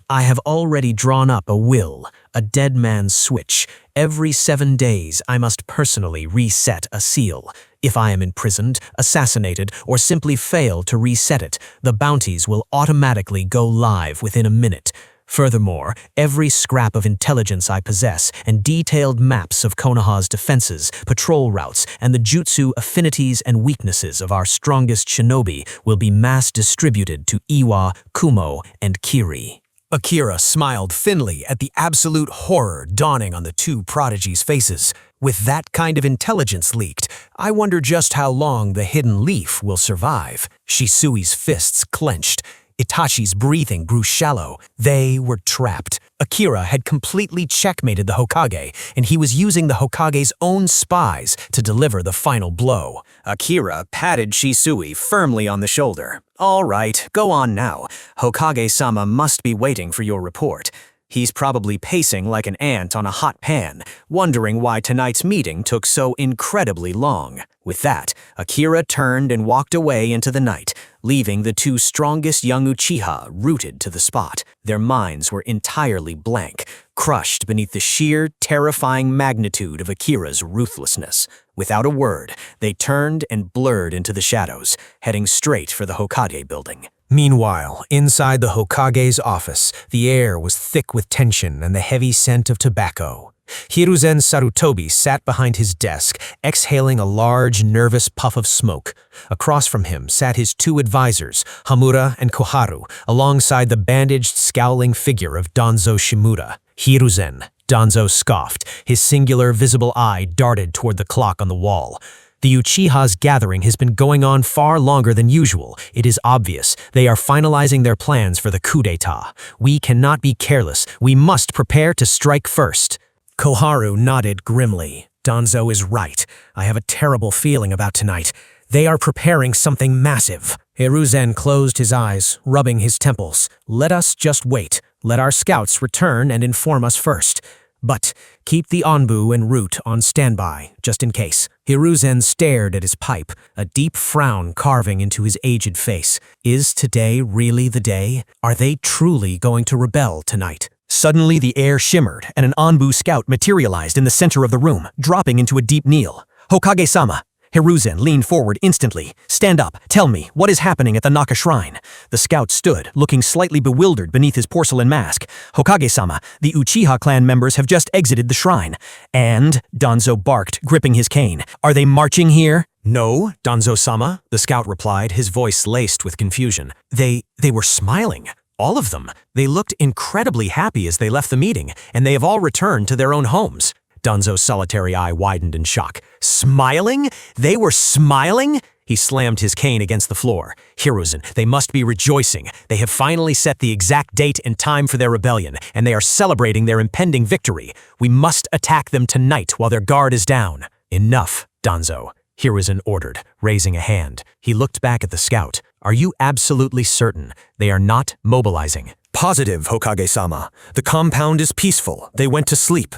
I have already drawn up a will, a dead man's switch. Every 7 days I must personally reset a seal. If I am imprisoned, assassinated, or simply fail to reset it, the bounties will automatically go live within a minute. Furthermore, every scrap of intelligence I possess and detailed maps of Konoha's defenses, patrol routes, and the jutsu affinities and weaknesses of our strongest shinobi will be mass distributed to Iwa, Kumo, and Kiri. Akira smiled thinly at the absolute horror dawning on the two prodigies' faces. With that kind of intelligence leaked, I wonder just how long the hidden leaf will survive. Shisui's fists clenched. Itachi's breathing grew shallow. They were trapped. Akira had completely checkmated the Hokage, and he was using the Hokage's own spies to deliver the final blow. Akira patted Shisui firmly on the shoulder. All right, go on now. Hokage-sama must be waiting for your report. He's probably pacing like an ant on a hot pan, wondering why tonight's meeting took so incredibly long. With that, Akira turned and walked away into the night, leaving the two strongest young Uchiha rooted to the spot. Their minds were entirely blank, crushed beneath the sheer, terrifying magnitude of Akira's ruthlessness. Without a word, they turned and blurred into the shadows, heading straight for the Hokage building. Meanwhile, inside the Hokage's office, the air was thick with tension and the heavy scent of tobacco. Hiruzen Sarutobi sat behind his desk, exhaling a large, nervous puff of smoke. Across from him sat his two advisors, Hamura and Koharu, alongside the bandaged, scowling figure of Danzo Shimura. Hiruzen, Danzo scoffed. His singular, visible eye darted toward the clock on the wall. The Uchiha's gathering has been going on far longer than usual. It is obvious. They are finalizing their plans for the coup d'etat. We cannot be careless. We must prepare to strike first. Koharu nodded grimly. Danzo is right. I have a terrible feeling about tonight. They are preparing something massive. Hiruzen closed his eyes, rubbing his temples. Let us just wait. Let our scouts return and inform us first. But keep the Anbu en route on standby, just in case. Hiruzen stared at his pipe, a deep frown carving into his aged face. Is today really the day? Are they truly going to rebel tonight? Suddenly the air shimmered, and an Anbu scout materialized in the center of the room, dropping into a deep kneel. Hokage-sama, Hiruzen leaned forward instantly. "Stand up. Tell me, what is happening at the Naka Shrine?" The scout stood, looking slightly bewildered beneath his porcelain mask. "Hokage-sama, the Uchiha clan members have just exited the shrine." "And?" Danzo barked, gripping his cane. "Are they marching here?" "No, Danzo-sama," the scout replied, his voice laced with confusion. They were smiling. All of them. They looked incredibly happy as they left the meeting, and they have all returned to their own homes. Danzo's solitary eye widened in shock. "Smiling? They were smiling?" He slammed his cane against the floor. "Hiruzen, they must be rejoicing. They have finally set the exact date and time for their rebellion, and they are celebrating their impending victory. We must attack them tonight while their guard is down." "Enough, Danzo," Hiruzen ordered, raising a hand. He looked back at the scout. "Are you absolutely certain they are not mobilizing?" "Positive, Hokage-sama. The compound is peaceful. They went to sleep."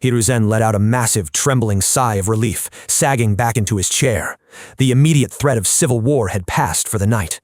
Hiruzen let out a massive, trembling sigh of relief, sagging back into his chair. The immediate threat of civil war had passed for the night.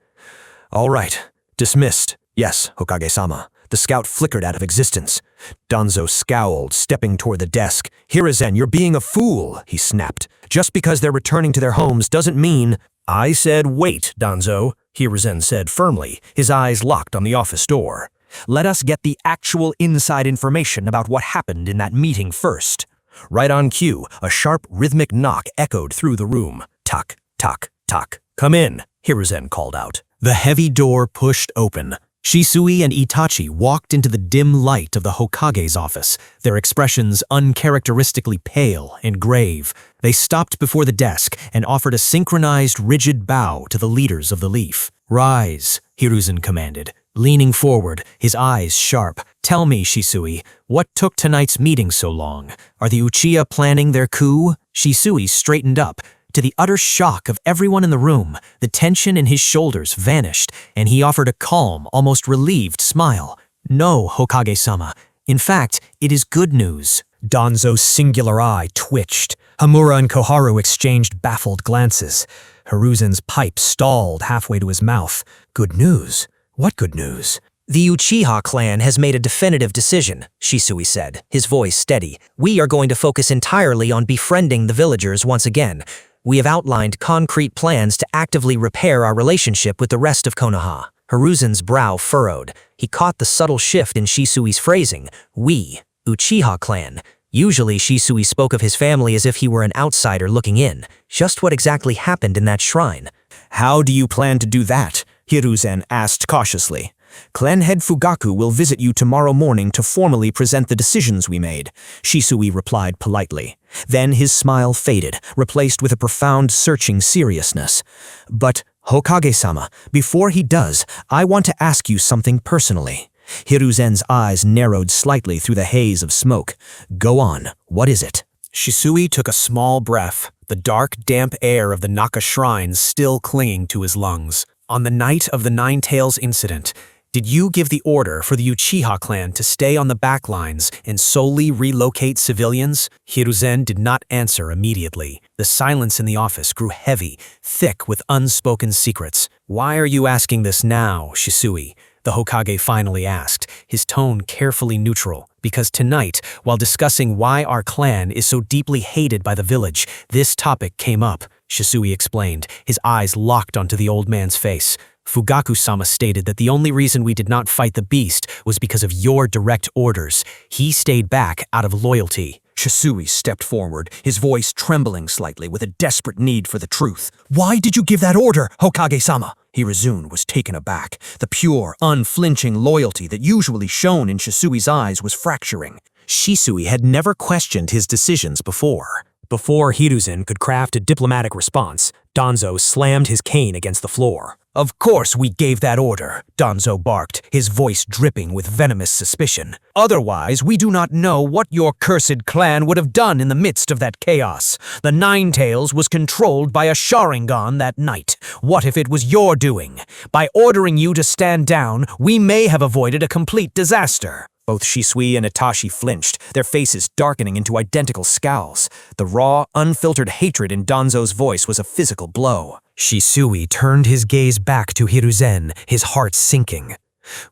"All right. Dismissed." "Yes, Hokage-sama." The scout flickered out of existence. Danzo scowled, stepping toward the desk. "Hiruzen, you're being a fool," he snapped. "Just because they're returning to their homes doesn't mean—" "I said wait, Danzo," Hiruzen said firmly, his eyes locked on the office door. "Let us get the actual inside information about what happened in that meeting first." Right on cue, a sharp, rhythmic knock echoed through the room. "Tuck, tuck, tuck. Come in," Hiruzen called out. The heavy door pushed open. Shisui and Itachi walked into the dim light of the Hokage's office, their expressions uncharacteristically pale and grave. They stopped before the desk and offered a synchronized, rigid bow to the leaders of the Leaf. "Rise," Hiruzen commanded, leaning forward, his eyes sharp. "Tell me, Shisui, what took tonight's meeting so long? Are the Uchiha planning their coup?" Shisui straightened up. To the utter shock of everyone in the room, the tension in his shoulders vanished, and he offered a calm, almost relieved smile. "No, Hokage-sama. In fact, it is good news." Danzo's singular eye twitched. Hamura and Koharu exchanged baffled glances. Hiruzen's pipe stalled halfway to his mouth. "Good news? What good news?" "The Uchiha clan has made a definitive decision," Shisui said, his voice steady. "We are going to focus entirely on befriending the villagers once again. We have outlined concrete plans to actively repair our relationship with the rest of Konoha." Hiruzen's brow furrowed. He caught the subtle shift in Shisui's phrasing. "We, Uchiha clan." Usually Shisui spoke of his family as if he were an outsider looking in. Just what exactly happened in that shrine? "How do you plan to do that?" Hiruzen asked cautiously. "Clan head Fugaku will visit you tomorrow morning to formally present the decisions we made," Shisui replied politely. Then his smile faded, replaced with a profound, searching seriousness. "But, Hokage-sama, before he does, I want to ask you something personally." Hiruzen's eyes narrowed slightly through the haze of smoke. "Go on, what is it?" Shisui took a small breath, the dark, damp air of the Naka Shrine still clinging to his lungs. "On the night of the Nine Tails incident, did you give the order for the Uchiha clan to stay on the back lines and solely relocate civilians?" Hiruzen did not answer immediately. The silence in the office grew heavy, thick with unspoken secrets. "Why are you asking this now, Shisui?" the Hokage finally asked, his tone carefully neutral. "Because tonight, while discussing why our clan is so deeply hated by the village, this topic came up," Shisui explained, his eyes locked onto the old man's face. "Fugaku-sama stated that the only reason we did not fight the beast was because of your direct orders. He stayed back out of loyalty." Shisui stepped forward, his voice trembling slightly with a desperate need for the truth. "Why did you give that order, Hokage-sama?" Hiruzen was taken aback. The pure, unflinching loyalty that usually shone in Shisui's eyes was fracturing. Shisui had never questioned his decisions before. Before Hiruzen could craft a diplomatic response, Danzo slammed his cane against the floor. "Of course we gave that order," Danzo barked, his voice dripping with venomous suspicion. "Otherwise, we do not know what your cursed clan would have done in the midst of that chaos. The Nine Tails was controlled by a Sharingan that night. What if it was your doing? By ordering you to stand down, we may have avoided a complete disaster." Both Shisui and Itachi flinched, their faces darkening into identical scowls. The raw, unfiltered hatred in Danzo's voice was a physical blow. Shisui turned his gaze back to Hiruzen, his heart sinking.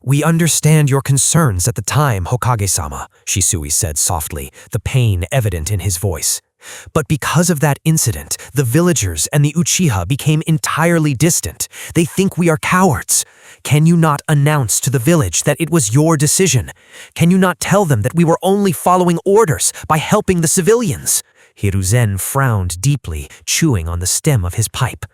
"We understand your concerns at the time, Hokage-sama," Shisui said softly, the pain evident in his voice. But because of that incident, the villagers and the Uchiha became entirely distant. They think we are cowards. Can you not announce to the village that it was your decision? Can you not tell them that we were only following orders by helping the civilians? Hiruzen frowned deeply, chewing on the stem of his pipe.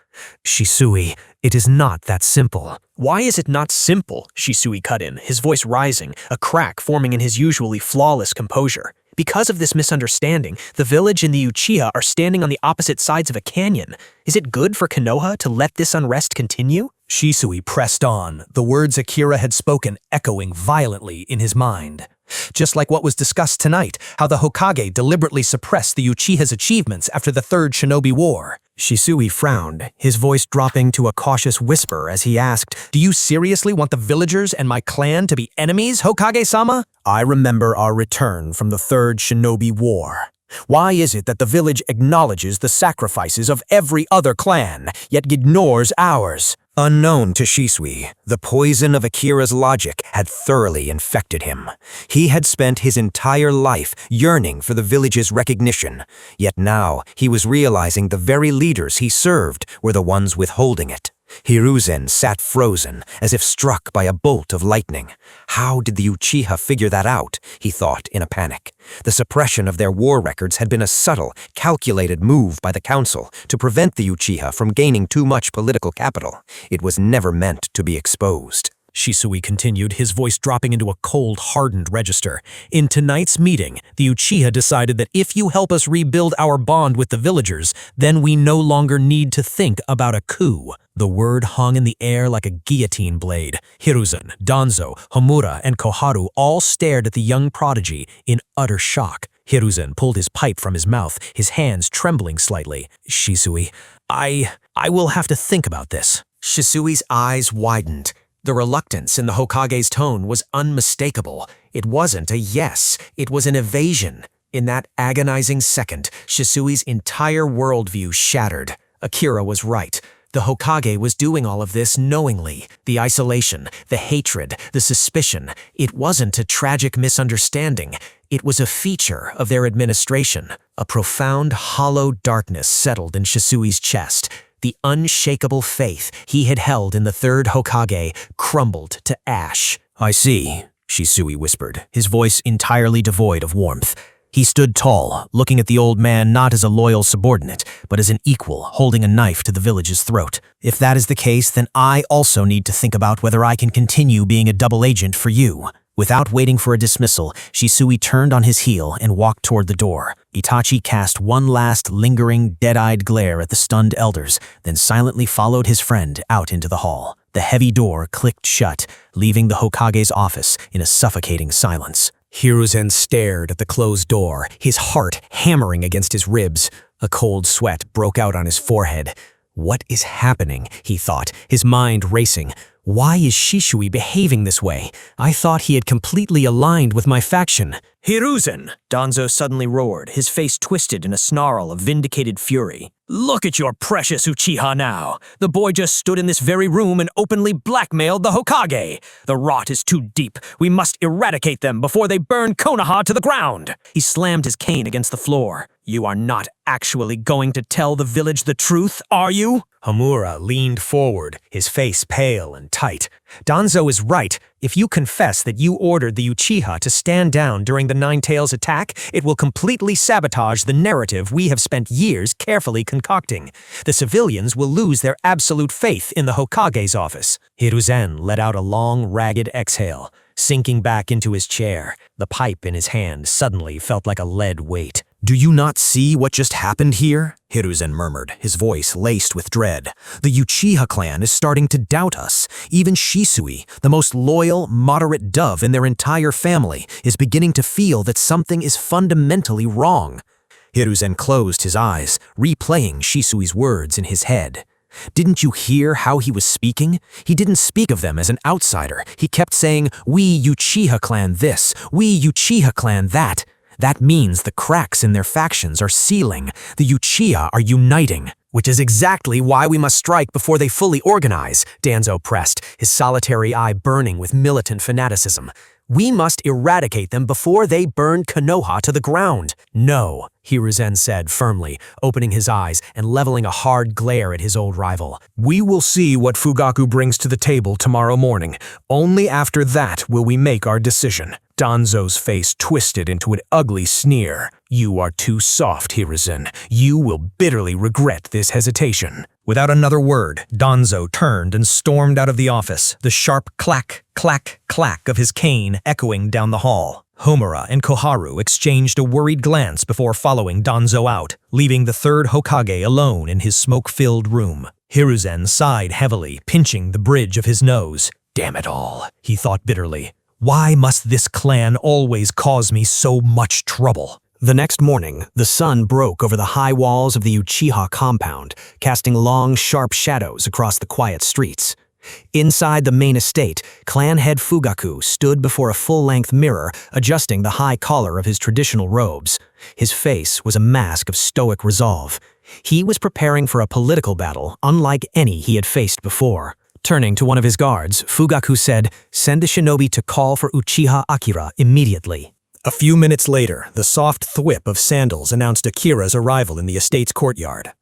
Shisui, it is not that simple. Why is it not simple? Shisui cut in, his voice rising, a crack forming in his usually flawless composure. Because of this misunderstanding, the village and the Uchiha are standing on the opposite sides of a canyon. Is it good for Konoha to let this unrest continue? Shisui pressed on, the words Akira had spoken echoing violently in his mind. Just like what was discussed tonight, how the Hokage deliberately suppressed the Uchiha's achievements after the Third Shinobi War. Shisui frowned, his voice dropping to a cautious whisper as he asked, "Do you seriously want the villagers and my clan to be enemies, Hokage-sama? I remember our return from the Third Shinobi War. Why is it that the village acknowledges the sacrifices of every other clan, yet ignores ours?" Unknown to Shisui, the poison of Akira's logic had thoroughly infected him. He had spent his entire life yearning for the village's recognition, yet now he was realizing the very leaders he served were the ones withholding it. Hiruzen sat frozen, as if struck by a bolt of lightning. How did the Uchiha figure that out, he thought in a panic. The suppression of their war records had been a subtle, calculated move by the council to prevent the Uchiha from gaining too much political capital. It was never meant to be exposed. Shisui continued, his voice dropping into a cold, hardened register. In tonight's meeting, the Uchiha decided that if you help us rebuild our bond with the villagers, then we no longer need to think about a coup. The word hung in the air like a guillotine blade. Hiruzen, Danzo, Homura, and Koharu all stared at the young prodigy in utter shock. Hiruzen pulled his pipe from his mouth, his hands trembling slightly. Shisui, I will have to think about this. Shisui's eyes widened. The reluctance in the Hokage's tone was unmistakable. It wasn't a yes, it was an evasion. In that agonizing second, Shisui's entire worldview shattered. Akira was right. The Hokage was doing all of this knowingly. The isolation, the hatred, the suspicion. It wasn't a tragic misunderstanding. It was a feature of their administration. A profound, hollow darkness settled in Shisui's chest. The unshakable faith he had held in the third Hokage crumbled to ash. I see, Shisui whispered, his voice entirely devoid of warmth. He stood tall, looking at the old man not as a loyal subordinate, but as an equal holding a knife to the village's throat. If that is the case, then I also need to think about whether I can continue being a double agent for you. Without waiting for a dismissal, Shisui turned on his heel and walked toward the door. Itachi cast one last lingering, dead-eyed glare at the stunned elders, then silently followed his friend out into the hall. The heavy door clicked shut, leaving the Hokage's office in a suffocating silence. Hiruzen stared at the closed door, his heart hammering against his ribs. A cold sweat broke out on his forehead. What is happening, he thought, his mind racing. Why is Shisui behaving this way? I thought he had completely aligned with my faction. Hiruzen! Danzo suddenly roared, his face twisted in a snarl of vindicated fury. Look at your precious Uchiha now. The boy just stood in this very room and openly blackmailed the Hokage. The rot is too deep. We must eradicate them before they burn Konoha to the ground. He slammed his cane against the floor. You are not actually going to tell the village the truth, are you? Homura leaned forward, his face pale and tight. Danzo is right. If you confess that you ordered the Uchiha to stand down during the Nine-Tails attack, it will completely sabotage the narrative we have spent years carefully concocting. The civilians will lose their absolute faith in the Hokage's office. Hiruzen let out a long, ragged exhale. Sinking back into his chair, the pipe in his hand suddenly felt like a lead weight. Do you not see what just happened here? Hiruzen murmured, his voice laced with dread. The Uchiha clan is starting to doubt us. Even Shisui, the most loyal, moderate dove in their entire family, is beginning to feel that something is fundamentally wrong. Hiruzen closed his eyes, replaying Shisui's words in his head. Didn't you hear how he was speaking? He didn't speak of them as an outsider. He kept saying, we Uchiha clan this, we Uchiha clan that. That means the cracks in their factions are sealing. The Uchiha are uniting. Which is exactly why we must strike before they fully organize, Danzo pressed, his solitary eye burning with militant fanaticism. We must eradicate them before they burn Konoha to the ground. No, Hiruzen said firmly, opening his eyes and leveling a hard glare at his old rival. We will see what Fugaku brings to the table tomorrow morning. Only after that will we make our decision. Danzo's face twisted into an ugly sneer. You are too soft, Hiruzen. You will bitterly regret this hesitation. Without another word, Danzo turned and stormed out of the office, the sharp clack, clack, clack of his cane echoing down the hall. Homura and Koharu exchanged a worried glance before following Danzo out, leaving the third Hokage alone in his smoke-filled room. Hiruzen sighed heavily, pinching the bridge of his nose. Damn it all, he thought bitterly. Why must this clan always cause me so much trouble? The next morning, the sun broke over the high walls of the Uchiha compound, casting long, sharp shadows across the quiet streets. Inside the main estate, clan head Fugaku stood before a full-length mirror, adjusting the high collar of his traditional robes. His face was a mask of stoic resolve. He was preparing for a political battle unlike any he had faced before. Turning to one of his guards, Fugaku said, "Send the shinobi to call for Uchiha Akira immediately." A few minutes later, the soft thwip of sandals announced Akira's arrival in the estate's courtyard.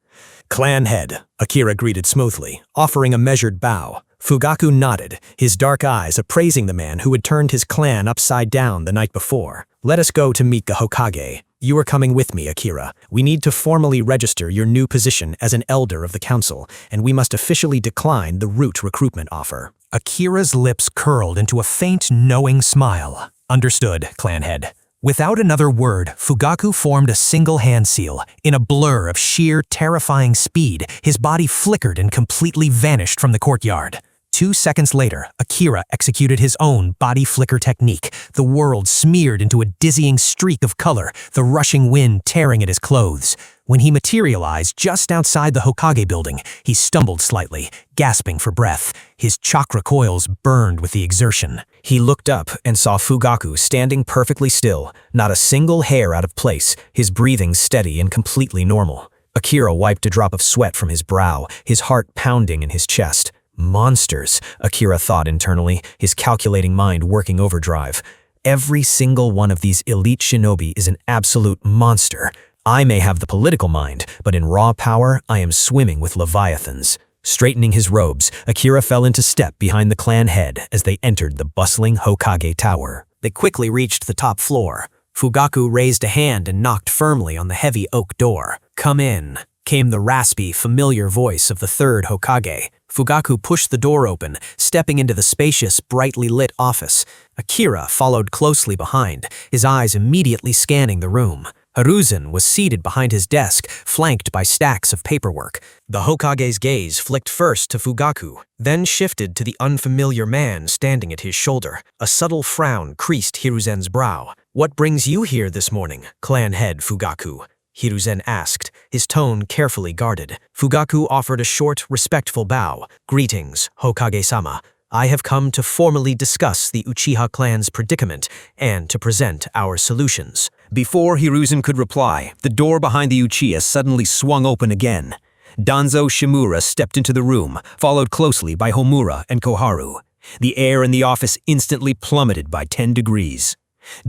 Clan head, Akira greeted smoothly, offering a measured bow. Fugaku nodded, his dark eyes appraising the man who had turned his clan upside down the night before. Let us go to meet the Hokage. You are coming with me, Akira. We need to formally register your new position as an elder of the council, and we must officially decline the root recruitment offer. Akira's lips curled into a faint, knowing smile. Understood, clan head. Without another word, Fugaku formed a single hand seal. In a blur of sheer, terrifying speed, his body flickered and completely vanished from the courtyard. 2 seconds later, Akira executed his own body flicker technique, the world smeared into a dizzying streak of color, the rushing wind tearing at his clothes. When he materialized just outside the Hokage building, he stumbled slightly, gasping for breath. His chakra coils burned with the exertion. He looked up and saw Fugaku standing perfectly still, not a single hair out of place, his breathing steady and completely normal. Akira wiped a drop of sweat from his brow, his heart pounding in his chest. Monsters, Akira thought internally, his calculating mind working overdrive. Every single one of these elite shinobi is an absolute monster. I may have the political mind, but in raw power, I am swimming with leviathans. Straightening his robes, Akira fell into step behind the clan head as they entered the bustling Hokage tower. They quickly reached the top floor. Fugaku raised a hand and knocked firmly on the heavy oak door. "Come in," came the raspy, familiar voice of the third Hokage. Fugaku pushed the door open, stepping into the spacious, brightly lit office. Akira followed closely behind, his eyes immediately scanning the room. Hiruzen was seated behind his desk, flanked by stacks of paperwork. The Hokage's gaze flicked first to Fugaku, then shifted to the unfamiliar man standing at his shoulder. A subtle frown creased Hiruzen's brow. "What brings you here this morning, clan head Fugaku?" Hiruzen asked, his tone carefully guarded. Fugaku offered a short, respectful bow. "Greetings, Hokage-sama. I have come to formally discuss the Uchiha clan's predicament and to present our solutions." Before Hiruzen could reply, the door behind the Uchiha suddenly swung open again. Danzo Shimura stepped into the room, followed closely by Homura and Koharu. The air in the office instantly plummeted by 10 degrees.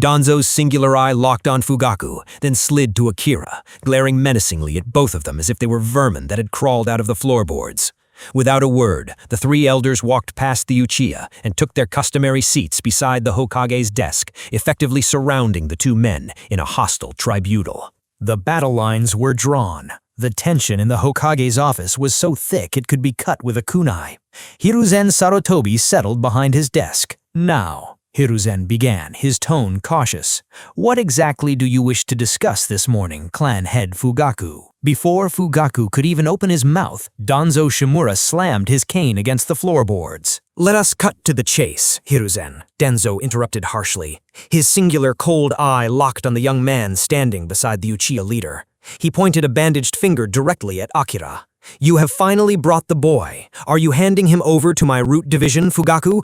Danzo's singular eye locked on Fugaku, then slid to Akira, glaring menacingly at both of them as if they were vermin that had crawled out of the floorboards. Without a word, the three elders walked past the Uchiha and took their customary seats beside the Hokage's desk, effectively surrounding the two men in a hostile tribunal. The battle lines were drawn. The tension in the Hokage's office was so thick it could be cut with a kunai. Hiruzen Sarutobi settled behind his desk. "Now," Hiruzen began, his tone cautious. "What exactly do you wish to discuss this morning, clan head Fugaku?" Before Fugaku could even open his mouth, Danzo Shimura slammed his cane against the floorboards. "Let us cut to the chase, Hiruzen," Denzo interrupted harshly. His singular cold eye locked on the young man standing beside the Uchiha leader. He pointed a bandaged finger directly at Akira. "You have finally brought the boy. Are you handing him over to my root division, Fugaku,